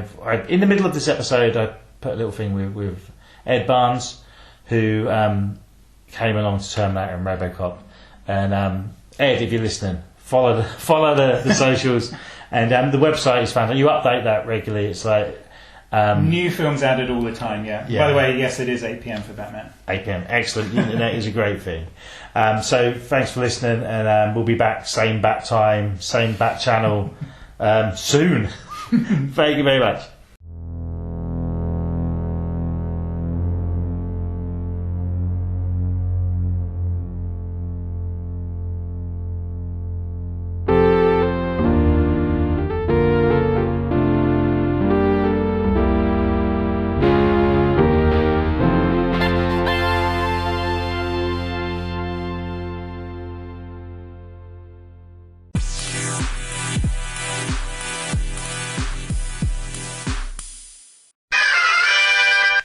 In the middle of this episode, I put a little thing with Ed Barnes, who came along to Terminator and RoboCop. And Ed, if you're listening, follow the socials, and the website is fantastic. You update that regularly. It's like. New films added all the time, yeah. Yeah. By the way, yes, it is 8 p.m. for Batman. 8 p.m. Excellent. Internet is a great thing. So thanks for listening, and we'll be back same bat time, same bat channel soon. Thank you very much.